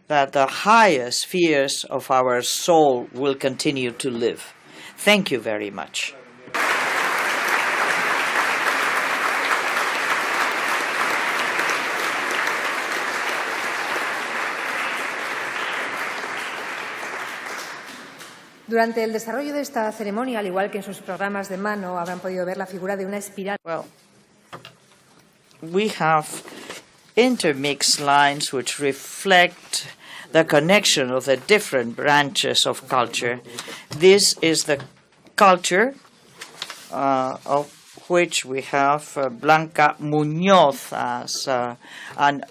B: that the higher spheres of our soul will continue to live. Thank you very much.
A: Durante el desarrollo de esta ceremonia, al igual que en sus programas de mano, habrán podido ver la figura de una espiral.
B: Well, we have intermixed lines which reflect the connection of the different branches of culture. This is the culture of which we have Blanca Muñoz as an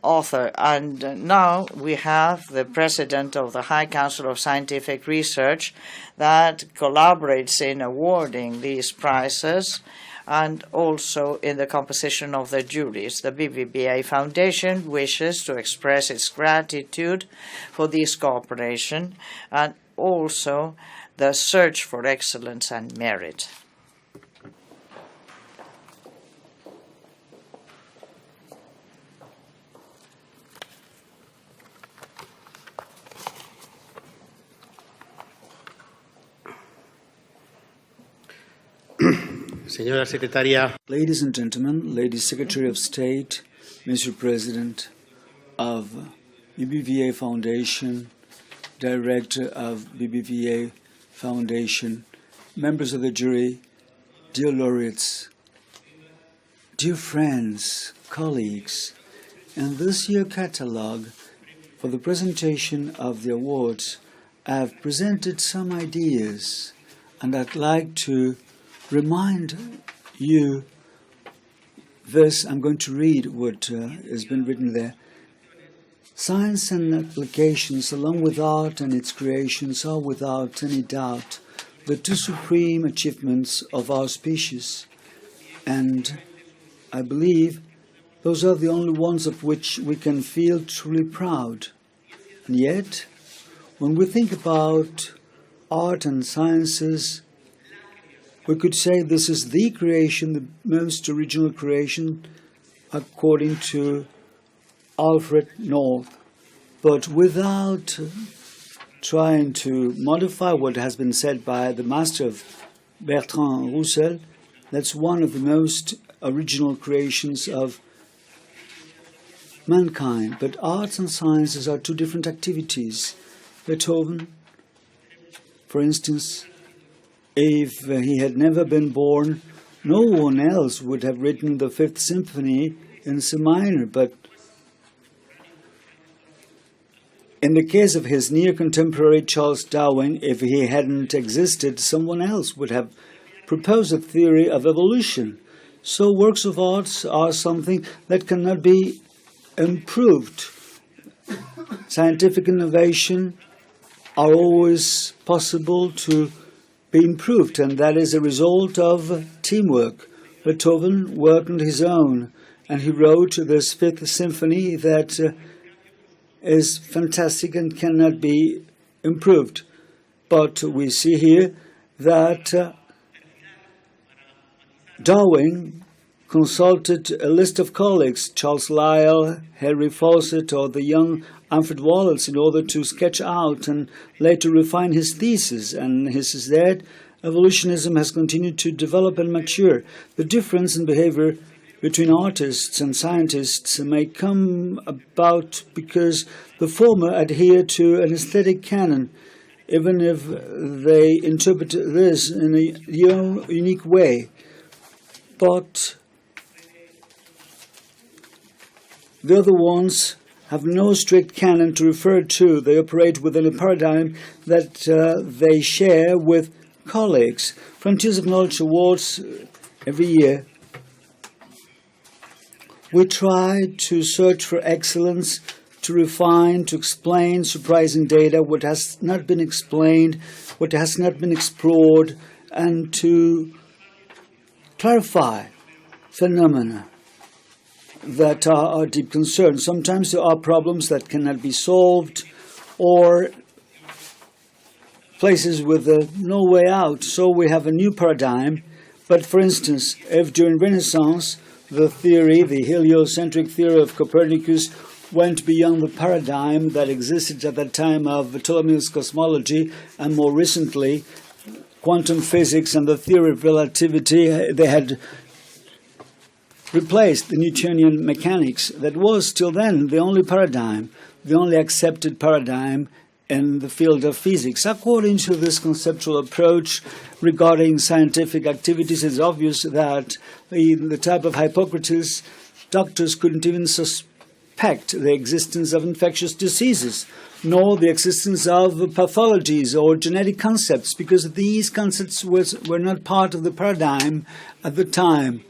B: author. And now we have the president of the High Council of Scientific Research that collaborates in awarding these prizes and also in the composition of the juries. The BBVA Foundation wishes to express its gratitude for this cooperation and also the search for excellence and merit.
O: Señora Secretaria.
C: Ladies and gentlemen, Lady Secretary of State, Mr. President of BBVA Foundation, Director of BBVA Foundation, members of the jury, dear laureates, dear friends, colleagues, in this year's catalogue for the presentation of the awards, I have presented some ideas, and I'd like to remind you this. I'm going to read what has been written there. Science and applications, along with art and its creations, are without any doubt the two supreme achievements of our species. And I believe those are the only ones of which we can feel truly proud. And yet, when we think about art and sciences, we could say this is the creation, the most original creation, according to Alfred North. But without trying to modify what has been said by the master of Bertrand Russell, that's one of the most original creations of mankind. But arts and sciences are two different activities. Beethoven, for instance, if he had never been born, no one else would have written the Fifth Symphony in C minor. But in the case of his near contemporary Charles Darwin, if he hadn't existed, someone else would have proposed a theory of evolution. So works of art are something that cannot be improved. Scientific innovation are always possible to be improved, and that is a result of teamwork. Beethoven worked on his own, and he wrote this Fifth Symphony that is fantastic and cannot be improved. But we see here that Darwin consulted a list of colleagues, Charles Lyell, Henry Fawcett, or the young Alfred Wallace, in order to sketch out and later refine his thesis. And he says that evolutionism has continued to develop and mature. The difference in behavior between artists and scientists may come about because the former adhere to an aesthetic canon, even if they interpret this in a unique way. But the other ones have no strict canon to refer to. They operate within a paradigm that they share with colleagues. Frontiers of Knowledge Awards every year. We try to search for excellence, to refine, to explain surprising data, what has not been explained, what has not been explored, and to clarify phenomena that are our deep concern. Sometimes there are problems that cannot be solved or places with no way out. So we have a new paradigm. But for instance, if during Renaissance, the heliocentric theory of Copernicus went beyond the paradigm that existed at that time of Ptolemy's cosmology, and more recently, quantum physics and the theory of relativity, they had replaced the Newtonian mechanics. That was, till then, the only paradigm, the only accepted paradigm in the field of physics. According to this conceptual approach regarding scientific activities, it's obvious that in the type of Hippocrates, doctors couldn't even suspect respect the existence of infectious diseases, nor the existence of pathologies or genetic concepts, because these concepts were not part of the paradigm at the time.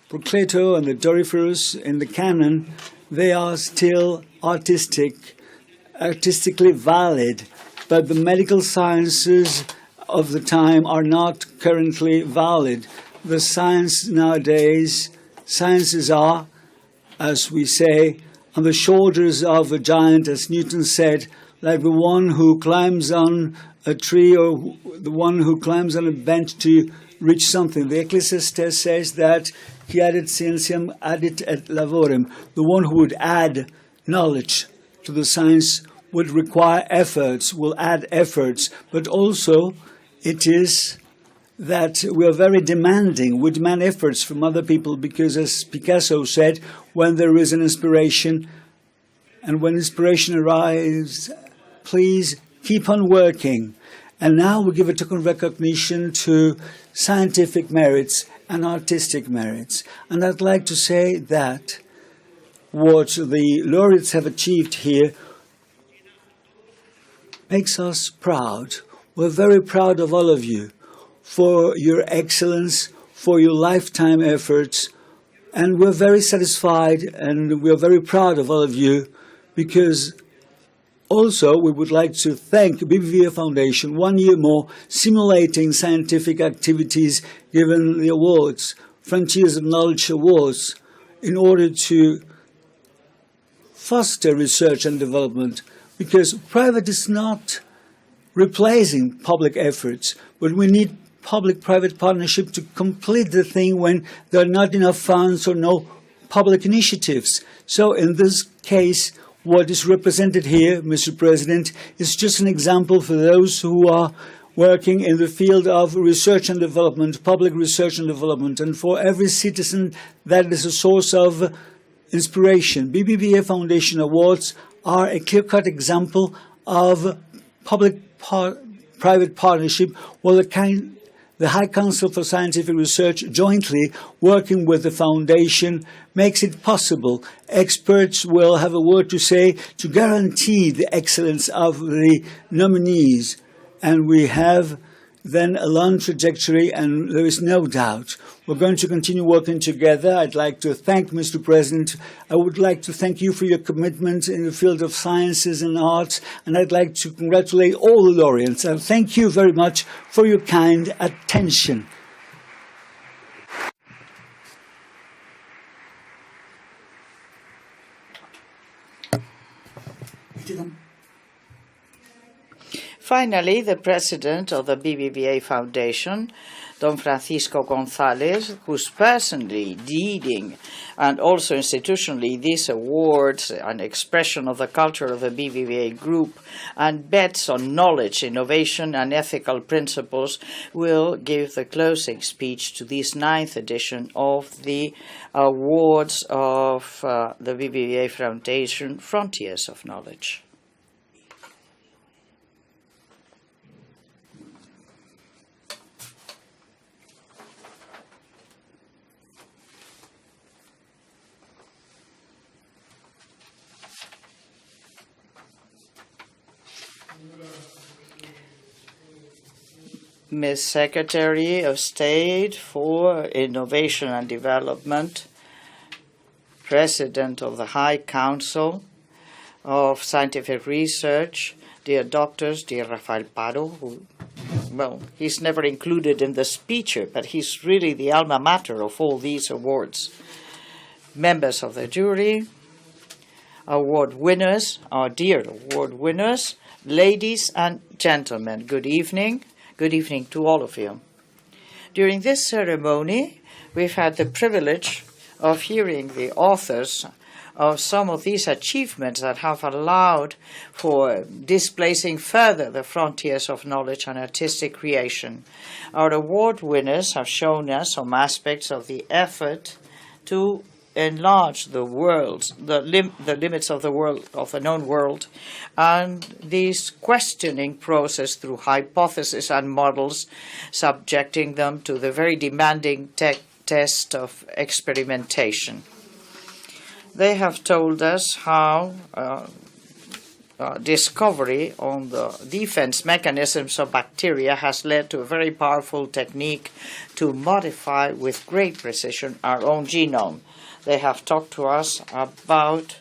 C: Procleto and the Doryphorus in the canon, they are still artistically valid, but the medical sciences of the time are not currently valid. The science nowadays, sciences are, as we say, on the shoulders of a giant, as Newton said, like the one who climbs on a tree or the one who climbs on a bench to reach something. The Ecclesiastes says that he added scientiam addit et laborem. The one who would add knowledge to the science would require efforts, will add efforts, but also it is that we are very demanding. We demand efforts from other people because, as Picasso said, when there is an inspiration and when inspiration arrives, please keep on working. And now we give a token of recognition to scientific merits and artistic merits. And I'd like to say that what the laureates have achieved here makes us proud. We're very proud of all of you for your excellence, for your lifetime efforts, and we're very satisfied and we're very proud of all of you, because also we would like to thank BBVA Foundation 1 year more, simulating scientific activities, given the awards, Frontiers of Knowledge Awards, in order to foster research and development, because private is not replacing public efforts, but we need public-private partnership to complete the thing when there are not enough funds or no public initiatives. So in this case, what is represented here, Mr. President, is just an example for those who are working in the field of research and development, public research and development, and for every citizen that is a source of inspiration. BBVA Foundation Awards are a clear-cut example of public-private partnership, where the High Council for Scientific Research, jointly working with the Foundation, makes it possible. Experts will have a word to say to guarantee the excellence of the nominees. And we have then a long trajectory, and there is no doubt we're going to continue working together. I'd like to thank Mr. President. I would like to thank you for your commitment in the field of sciences and arts, and I'd like to congratulate all the laureates. And thank you very much for your kind attention.
B: Finally, the president of the BBVA Foundation, Don Francisco González, who's personally leading and also institutionally these awards, an expression of the culture of the BBVA group, and bets on knowledge, innovation, and ethical principles, will give the closing speech to this 9th edition of the awards of the BBVA Foundation, Frontiers of Knowledge. Ms. Secretary of State for Innovation and Development, President of the High Council of Scientific Research, dear doctors, dear Rafael Pardo, who, well, he's never included in the speecher, but he's really the alma mater of all these awards. Members of the jury, award winners, our dear award winners, ladies and gentlemen, good evening. Good evening to all of you. During this ceremony, we've had the privilege of hearing the authors of some of these achievements that have allowed for displacing further the frontiers of knowledge and artistic creation. Our award winners have shown us some aspects of the effort to enlarge the world, the limits of the world, of the known world, and this questioning process through hypotheses and models, subjecting them to the very demanding test of experimentation. They have told us how discovery on the defense mechanisms of bacteria has led to a very powerful technique to modify with great precision our own genome. They have talked to us about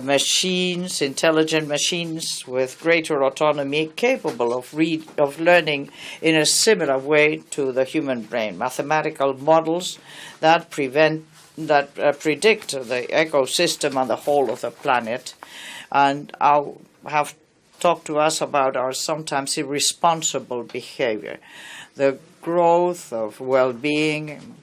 B: machines, intelligent machines with greater autonomy, capable of learning in a similar way to the human brain. Mathematical models that predict the ecosystem and the whole of the planet, and have talked to us about our sometimes irresponsible behavior, the growth of well-being,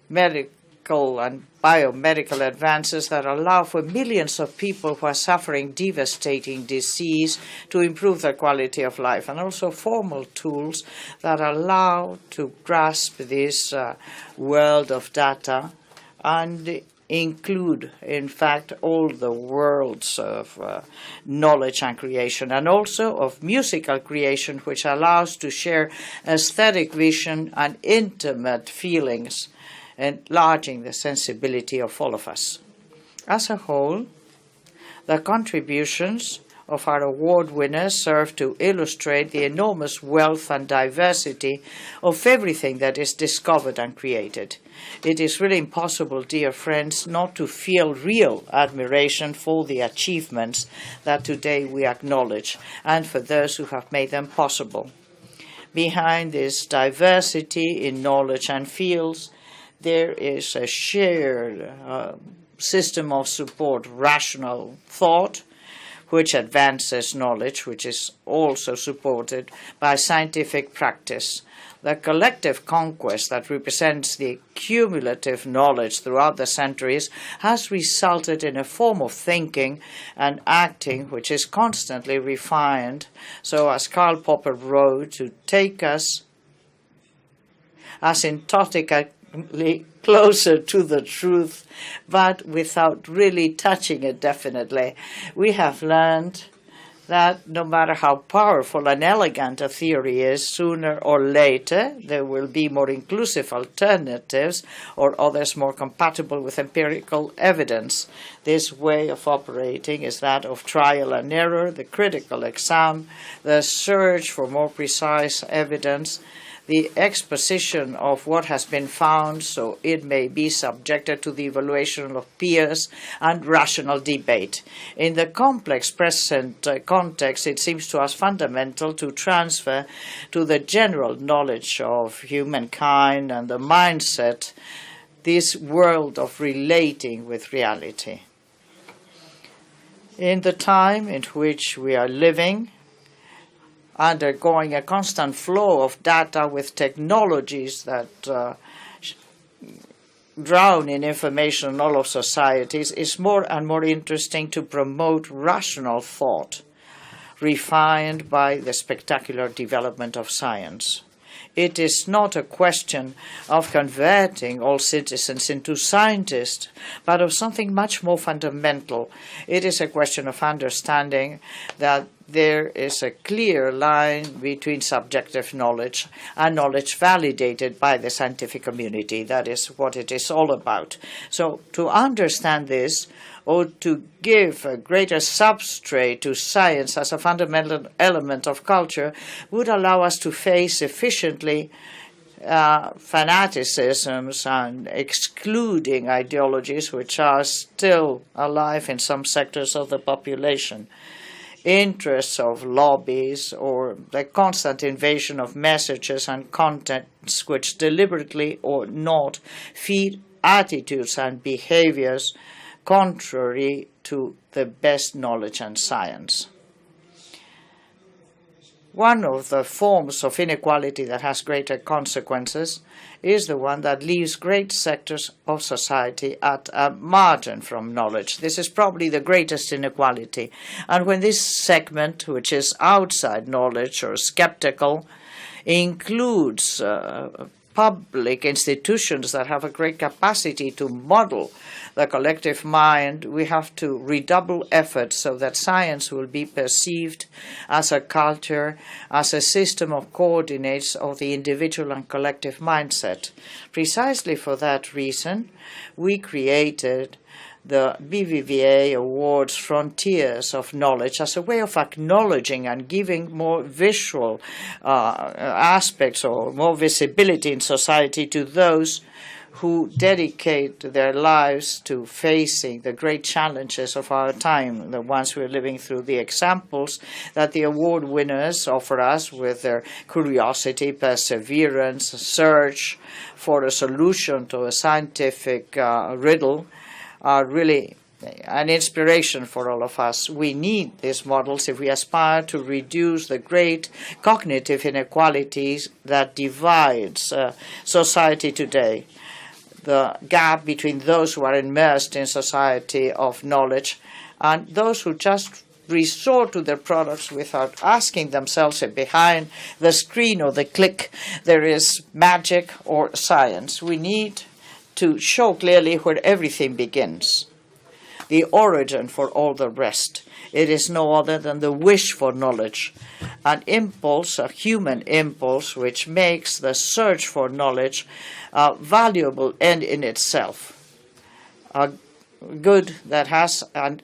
B: medical and biomedical advances that allow for millions of people who are suffering devastating disease to improve their quality of life, and also formal tools that allow to grasp this world of data and include, in fact, all the worlds of knowledge and creation, and also of musical creation, which allows to share aesthetic vision and intimate feelings, enlarging the sensibility of all of us. As a whole, the contributions of our award winners serve to illustrate the enormous wealth and diversity of everything that is discovered and created. It is really impossible, dear friends, not to feel real admiration for the achievements that today we acknowledge and for those who have made them possible. Behind this diversity in knowledge and fields, there is a shared system of support, rational thought, which advances knowledge, which is also supported by scientific practice. The collective conquest that represents the cumulative knowledge throughout the centuries has resulted in a form of thinking and acting which is constantly refined, so as Karl Popper wrote, to take us asymptotically closer to the truth, but without really touching it definitely. We have learned that no matter how powerful and elegant a theory is, sooner or later there will be more inclusive alternatives or others more compatible with empirical evidence. This way of operating is that of trial and error, the critical exam, the search for more precise evidence, the exposition of what has been found so it may be subjected to the evaluation of peers and rational debate. In the complex present context, it seems to us fundamental to transfer to the general knowledge of humankind and the mindset this world of relating with reality. In the time in which we are living, undergoing a constant flow of data with technologies that drown in information in all of societies, is more and more interesting to promote rational thought, refined by the spectacular development of science. It is not a question of converting all citizens into scientists, but of something much more fundamental. It is a question of understanding that there is a clear line between subjective knowledge and knowledge validated by the scientific community. That is what it is all about. So to understand this, or to give a greater substrate to science as a fundamental element of culture, would allow us to face efficiently fanaticisms and excluding ideologies which are still alive in some sectors of the population. Interests of lobbies or the constant invasion of messages and contents which deliberately or not feed attitudes and behaviors contrary to the best knowledge and science. One of the forms of inequality that has greater consequences is the one that leaves great sectors of society at a margin from knowledge. This is probably the greatest inequality. And when this segment, which is outside knowledge or skeptical, includes public institutions that have a great capacity to model the collective mind, we have to redouble efforts so that science will be perceived as a culture, as a system of coordinates of the individual and collective mindset. Precisely for that reason, we created The BBVA awards Frontiers of Knowledge as a way of acknowledging and giving more visual aspects or more visibility in society to those who dedicate their lives to facing the great challenges of our time, the ones we're living through. The examples that the award winners offer us with their curiosity, perseverance, search for a solution to a scientific riddle are really an inspiration for all of us. We need these models if we aspire to reduce the great cognitive inequalities that divides society today. The gap between those who are immersed in society of knowledge and those who just resort to their products without asking themselves if behind the screen or the click there is magic or science. We need to show clearly where everything begins, the origin for all the rest. It is no other than the wish for knowledge, an impulse, a human impulse, which makes the search for knowledge a valuable end in itself, a good that has an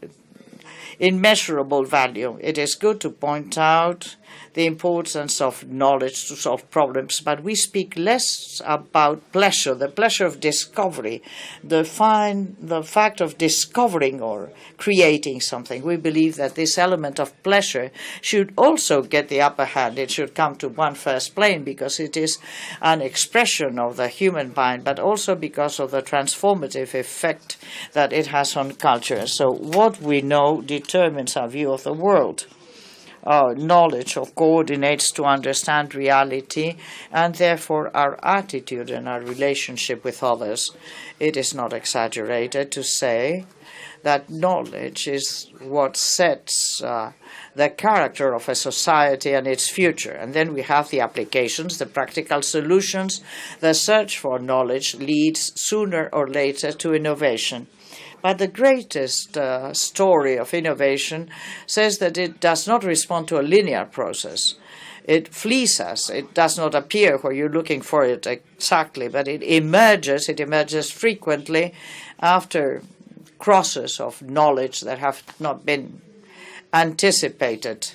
B: immeasurable value. It is good to point out the importance of knowledge to solve problems, but we speak less about pleasure, the pleasure of discovery, the fact of discovering or creating something. We believe that this element of pleasure should also get the upper hand. It should come to one first plane because it is an expression of the human mind, but also because of the transformative effect that it has on culture. So what we know determines our view of the world. Our knowledge coordinates to understand reality and therefore our attitude and our relationship with others. It is not exaggerated to say that knowledge is what sets the character of a society and its future. And then we have the applications, the practical solutions. The search for knowledge leads sooner or later to innovation. But the greatest story of innovation says that it does not respond to a linear process. It flees us. It does not appear where you're looking for it exactly, but it emerges frequently after crosses of knowledge that have not been anticipated.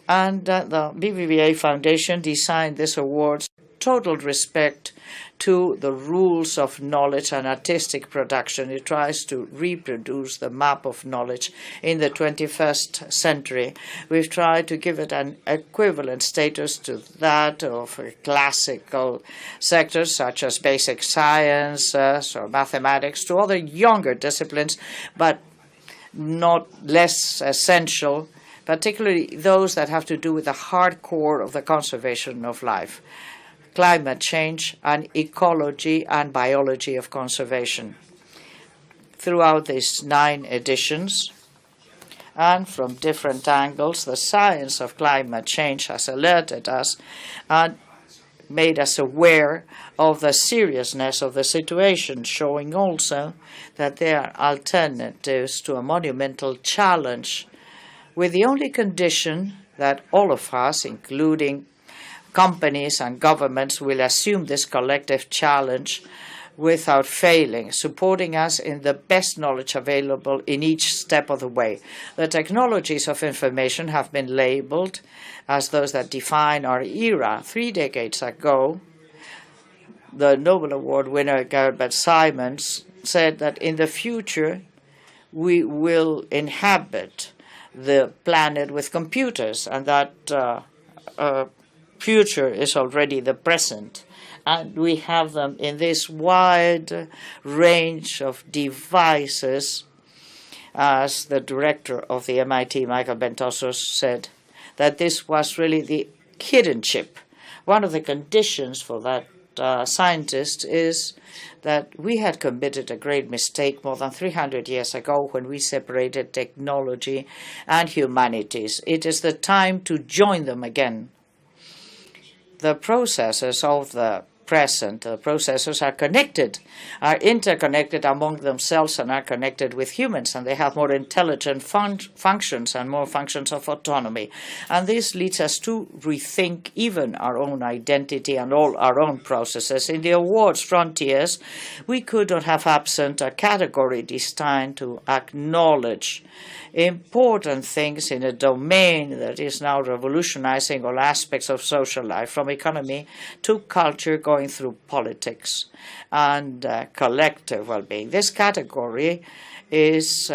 B: And the BBVA Foundation designed this award total respect to the rules of knowledge and artistic production. It tries to reproduce the map of knowledge in the 21st century. We've tried to give it an equivalent status to that of classical sectors such as basic science or mathematics, to other younger disciplines, but not less essential, particularly those that have to do with the hard core of the conservation of life. Climate change and ecology and biology of conservation. Throughout these 9 editions, and from different angles, the science of climate change has alerted us and made us aware of the seriousness of the situation, showing also that there are alternatives to a monumental challenge, with the only condition that all of us, including companies and governments, will assume this collective challenge without failing, supporting us in the best knowledge available in each step of the way. The technologies of information have been labeled as those that define our era. 3 decades ago, the Nobel Award winner Gilbert Simons said that in the future we will inhabit the planet with computers, and that future is already the present, and we have them in this wide range of devices. As the director of the MIT, Michael Bentoso, said, that this was really the hidden chip. One of the conditions for that scientist is that we had committed a great mistake more than 300 years ago when we separated technology and humanities. It is the time to join them again. The processes of the present. The processors are connected, are interconnected among themselves and are connected with humans, and they have more intelligent functions and more functions of autonomy. And this leads us to rethink even our own identity and all our own processes. In the awards frontiers, we could not have absent a category destined to acknowledge important things in a domain that is now revolutionizing all aspects of social life, from economy to culture, going through politics and collective well-being. This category is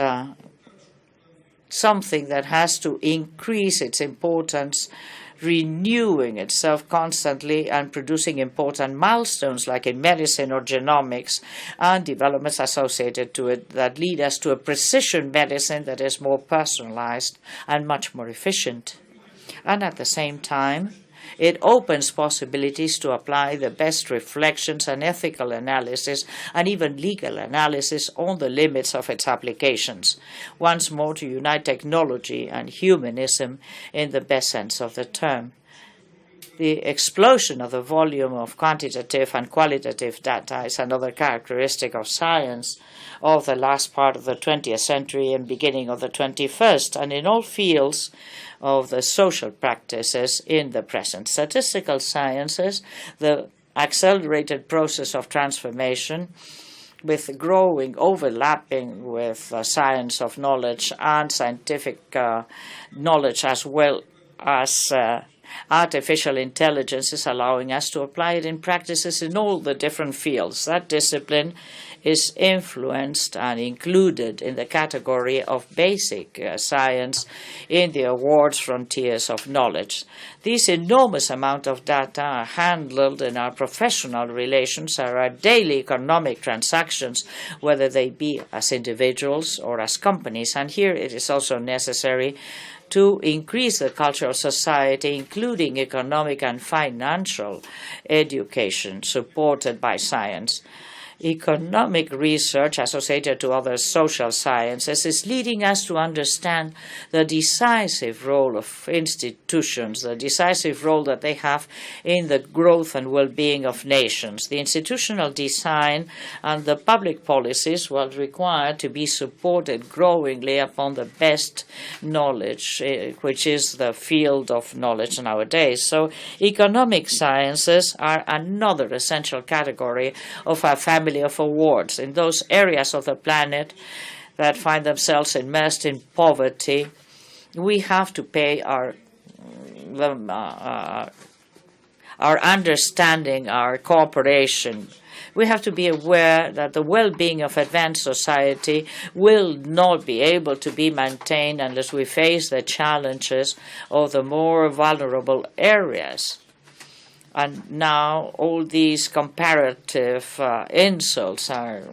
B: something that has to increase its importance, renewing itself constantly and producing important milestones like in medicine or genomics and developments associated to it that lead us to a precision medicine that is more personalized and much more efficient. And at the same time, it opens possibilities to apply the best reflections and ethical analysis and even legal analysis on the limits of its applications, once more to unite technology and humanism in the best sense of the term. The explosion of the volume of quantitative and qualitative data is another characteristic of science of the last part of the 20th century and beginning of the 21st, and in all fields of the social practices in the present. Statistical sciences, the accelerated process of transformation with growing overlapping with science of knowledge and scientific knowledge, as well as artificial intelligence, is allowing us to apply it in practices in all the different fields. That discipline is influenced and included in the category of basic science in the awards frontiers of knowledge. This enormous amount of data are handled in our professional relations, our daily economic transactions, whether they be as individuals or as companies. And here it is also necessary to increase the culture of society, including economic and financial education supported by science. Economic research associated to other social sciences is leading us to understand the decisive role of institutions, the decisive role that they have in the growth and well-being of nations. The institutional design and the public policies will require to be supported growingly upon the best knowledge, which is the field of knowledge nowadays. So economic sciences are another essential category of our family of awards. In those areas of the planet that find themselves immersed in poverty, we have to pay our understanding, our cooperation. We have to be aware that the well-being of advanced society will not be able to be maintained unless we face the challenges of the more vulnerable areas. And now all these comparative insults are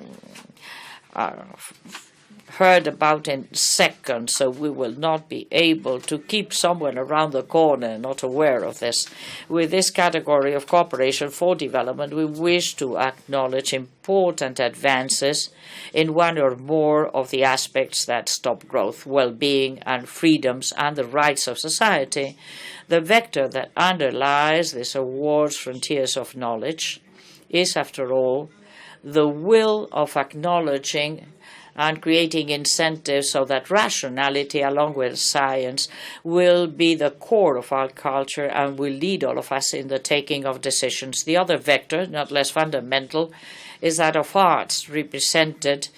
B: heard about in seconds, so we will not be able to keep someone around the corner not aware of this. With this category of cooperation for development, we wish to acknowledge important advances in one or more of the aspects that stop growth, well-being and freedoms and the rights of society. The vector that underlies this awards frontiers of knowledge is, after all, the will of acknowledging and creating incentives so that rationality, along with science, will be the core of our culture and will lead all of us in the taking of decisions. The other vector, not less fundamental, is that of arts, represented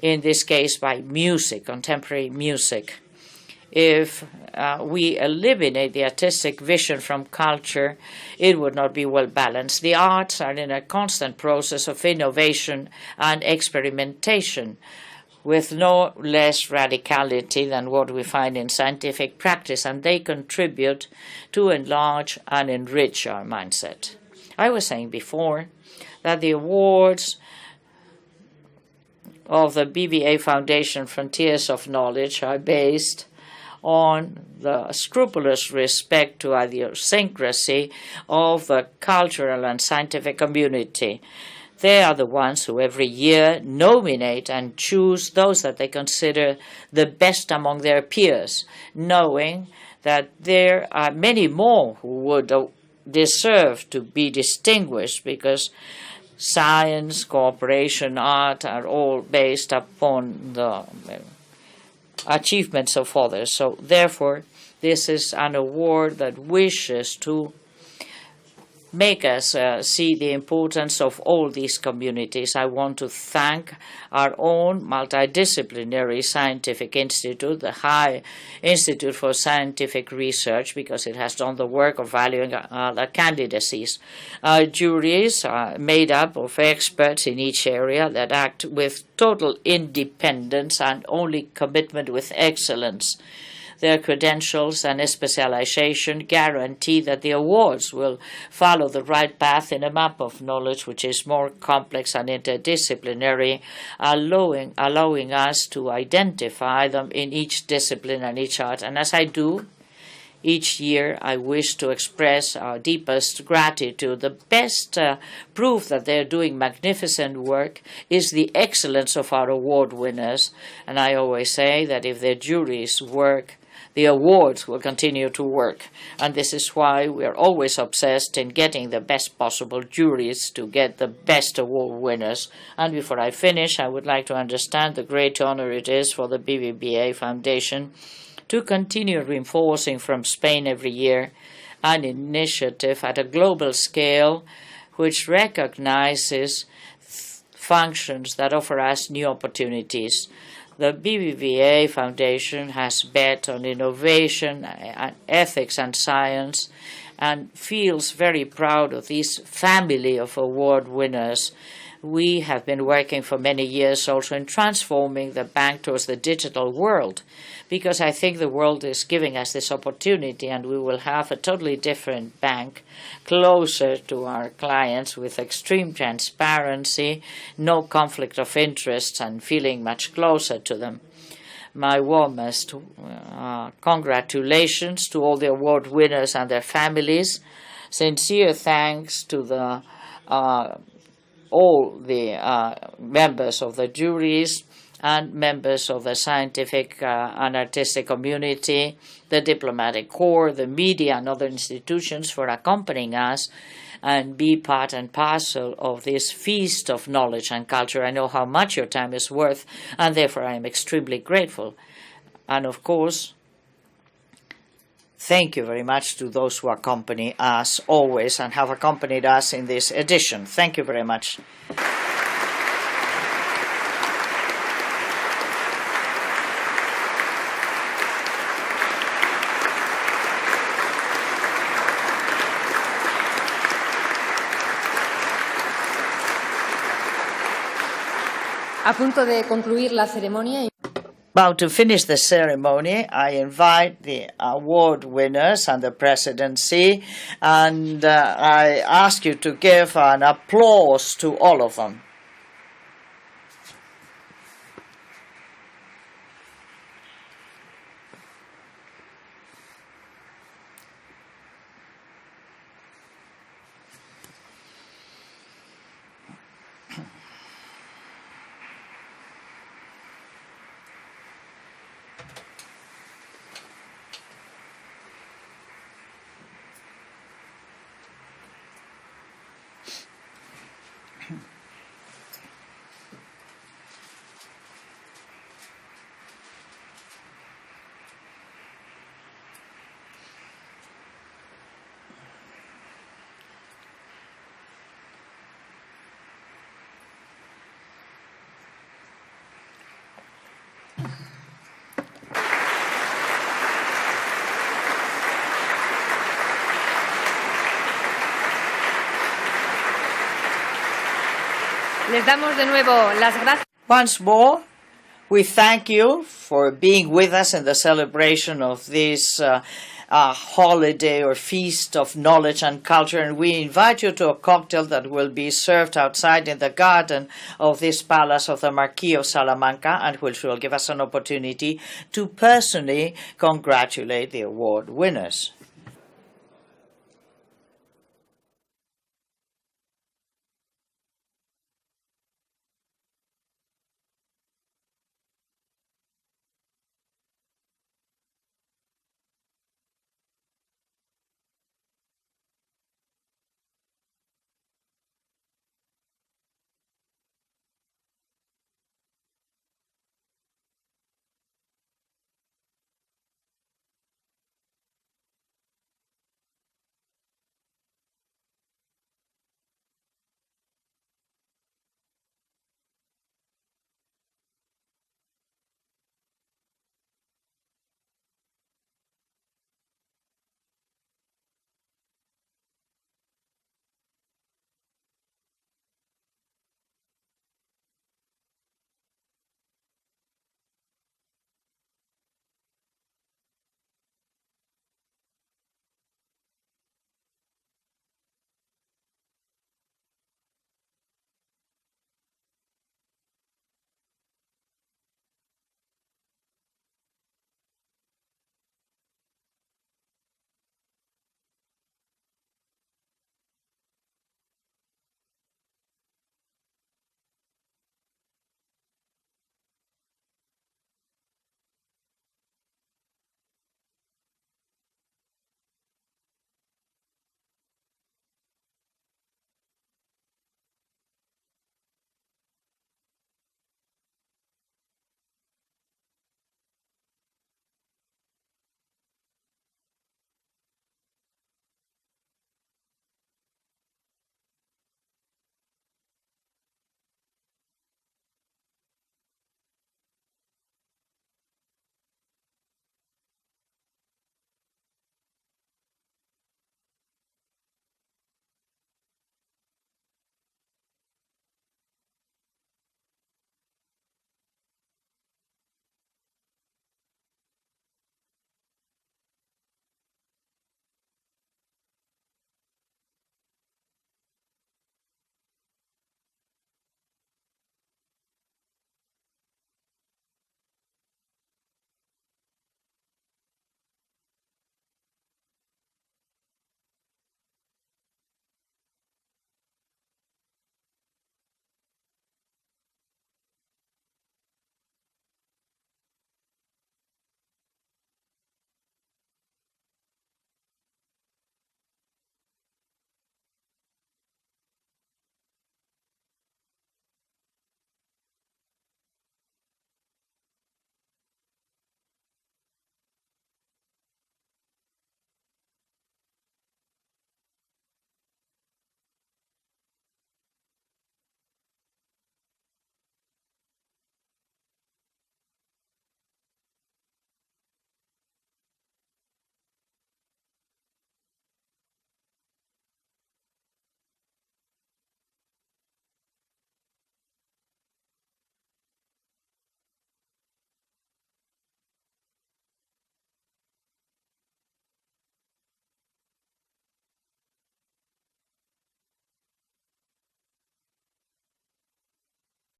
B: in this case by music, contemporary music. If we eliminate the artistic vision from culture, it would not be well balanced. The arts are in a constant process of innovation and experimentation, with no less radicality than what we find in scientific practice, and they contribute to enlarge and enrich our mindset. I was saying before that the awards of the BBVA Foundation Frontiers of Knowledge are based on the scrupulous respect to idiosyncrasy of the cultural and scientific community. They are the ones who every year nominate and choose those that they consider the best among their peers, knowing that there are many more who would deserve to be distinguished because science, cooperation, art are all based upon the achievements of others. So therefore, this is an award that wishes to make us see the importance of all these communities. I want to thank our own multidisciplinary scientific institute, the High Institute for Scientific Research, because it has done the work of valuing the candidacies. Our juries are made up of experts in each area that act with total independence and only commitment with excellence. Their credentials and specialization guarantee that the awards will follow the right path in a map of knowledge which is more complex and interdisciplinary, allowing us to identify them in each discipline and each art. And as I do each year, I wish to express our deepest gratitude. The best proof that they're doing magnificent work is the excellence of our award winners. And I always say that if their juries work, the awards will continue to work. And this is why we are always obsessed in getting the best possible juries to get the best award winners. And before I finish, I would like to understand the great honor it is for the BBVA Foundation to continue reinforcing from Spain every year an initiative at a global scale which recognizes functions that offer us new opportunities. The BBVA Foundation has bet on innovation, ethics and science, and feels very proud of this family of award winners. We have been working for many years also in transforming the bank towards the digital world, because I think the world is giving us this opportunity, and we will have a totally different bank, closer to our clients, with extreme transparency, no conflict of interests, and feeling much closer to them. My warmest congratulations to all the award winners and their families. Sincere thanks to the all the members of the juries and members of the scientific and artistic community, the diplomatic corps, the media and other institutions for accompanying us and be part and parcel of this feast of knowledge and culture. I know how much your time is worth, and therefore I am extremely grateful. And of course, thank you very much to those who accompany us always and have accompanied us in this edition. Thank you very much.
A: A punto de concluir la ceremonia.
B: About to finish the ceremony, I invite the award winners and the presidency, and I ask you to give an applause to all of them.
A: Les damos de nuevo las gracias.
B: Once more, we thank you for being with us in the celebration of this holiday or feast of knowledge and culture, and we invite you to a cocktail that will be served outside in the garden of this palace of the Marquis of Salamanca, and which will give us an opportunity to personally congratulate the award winners.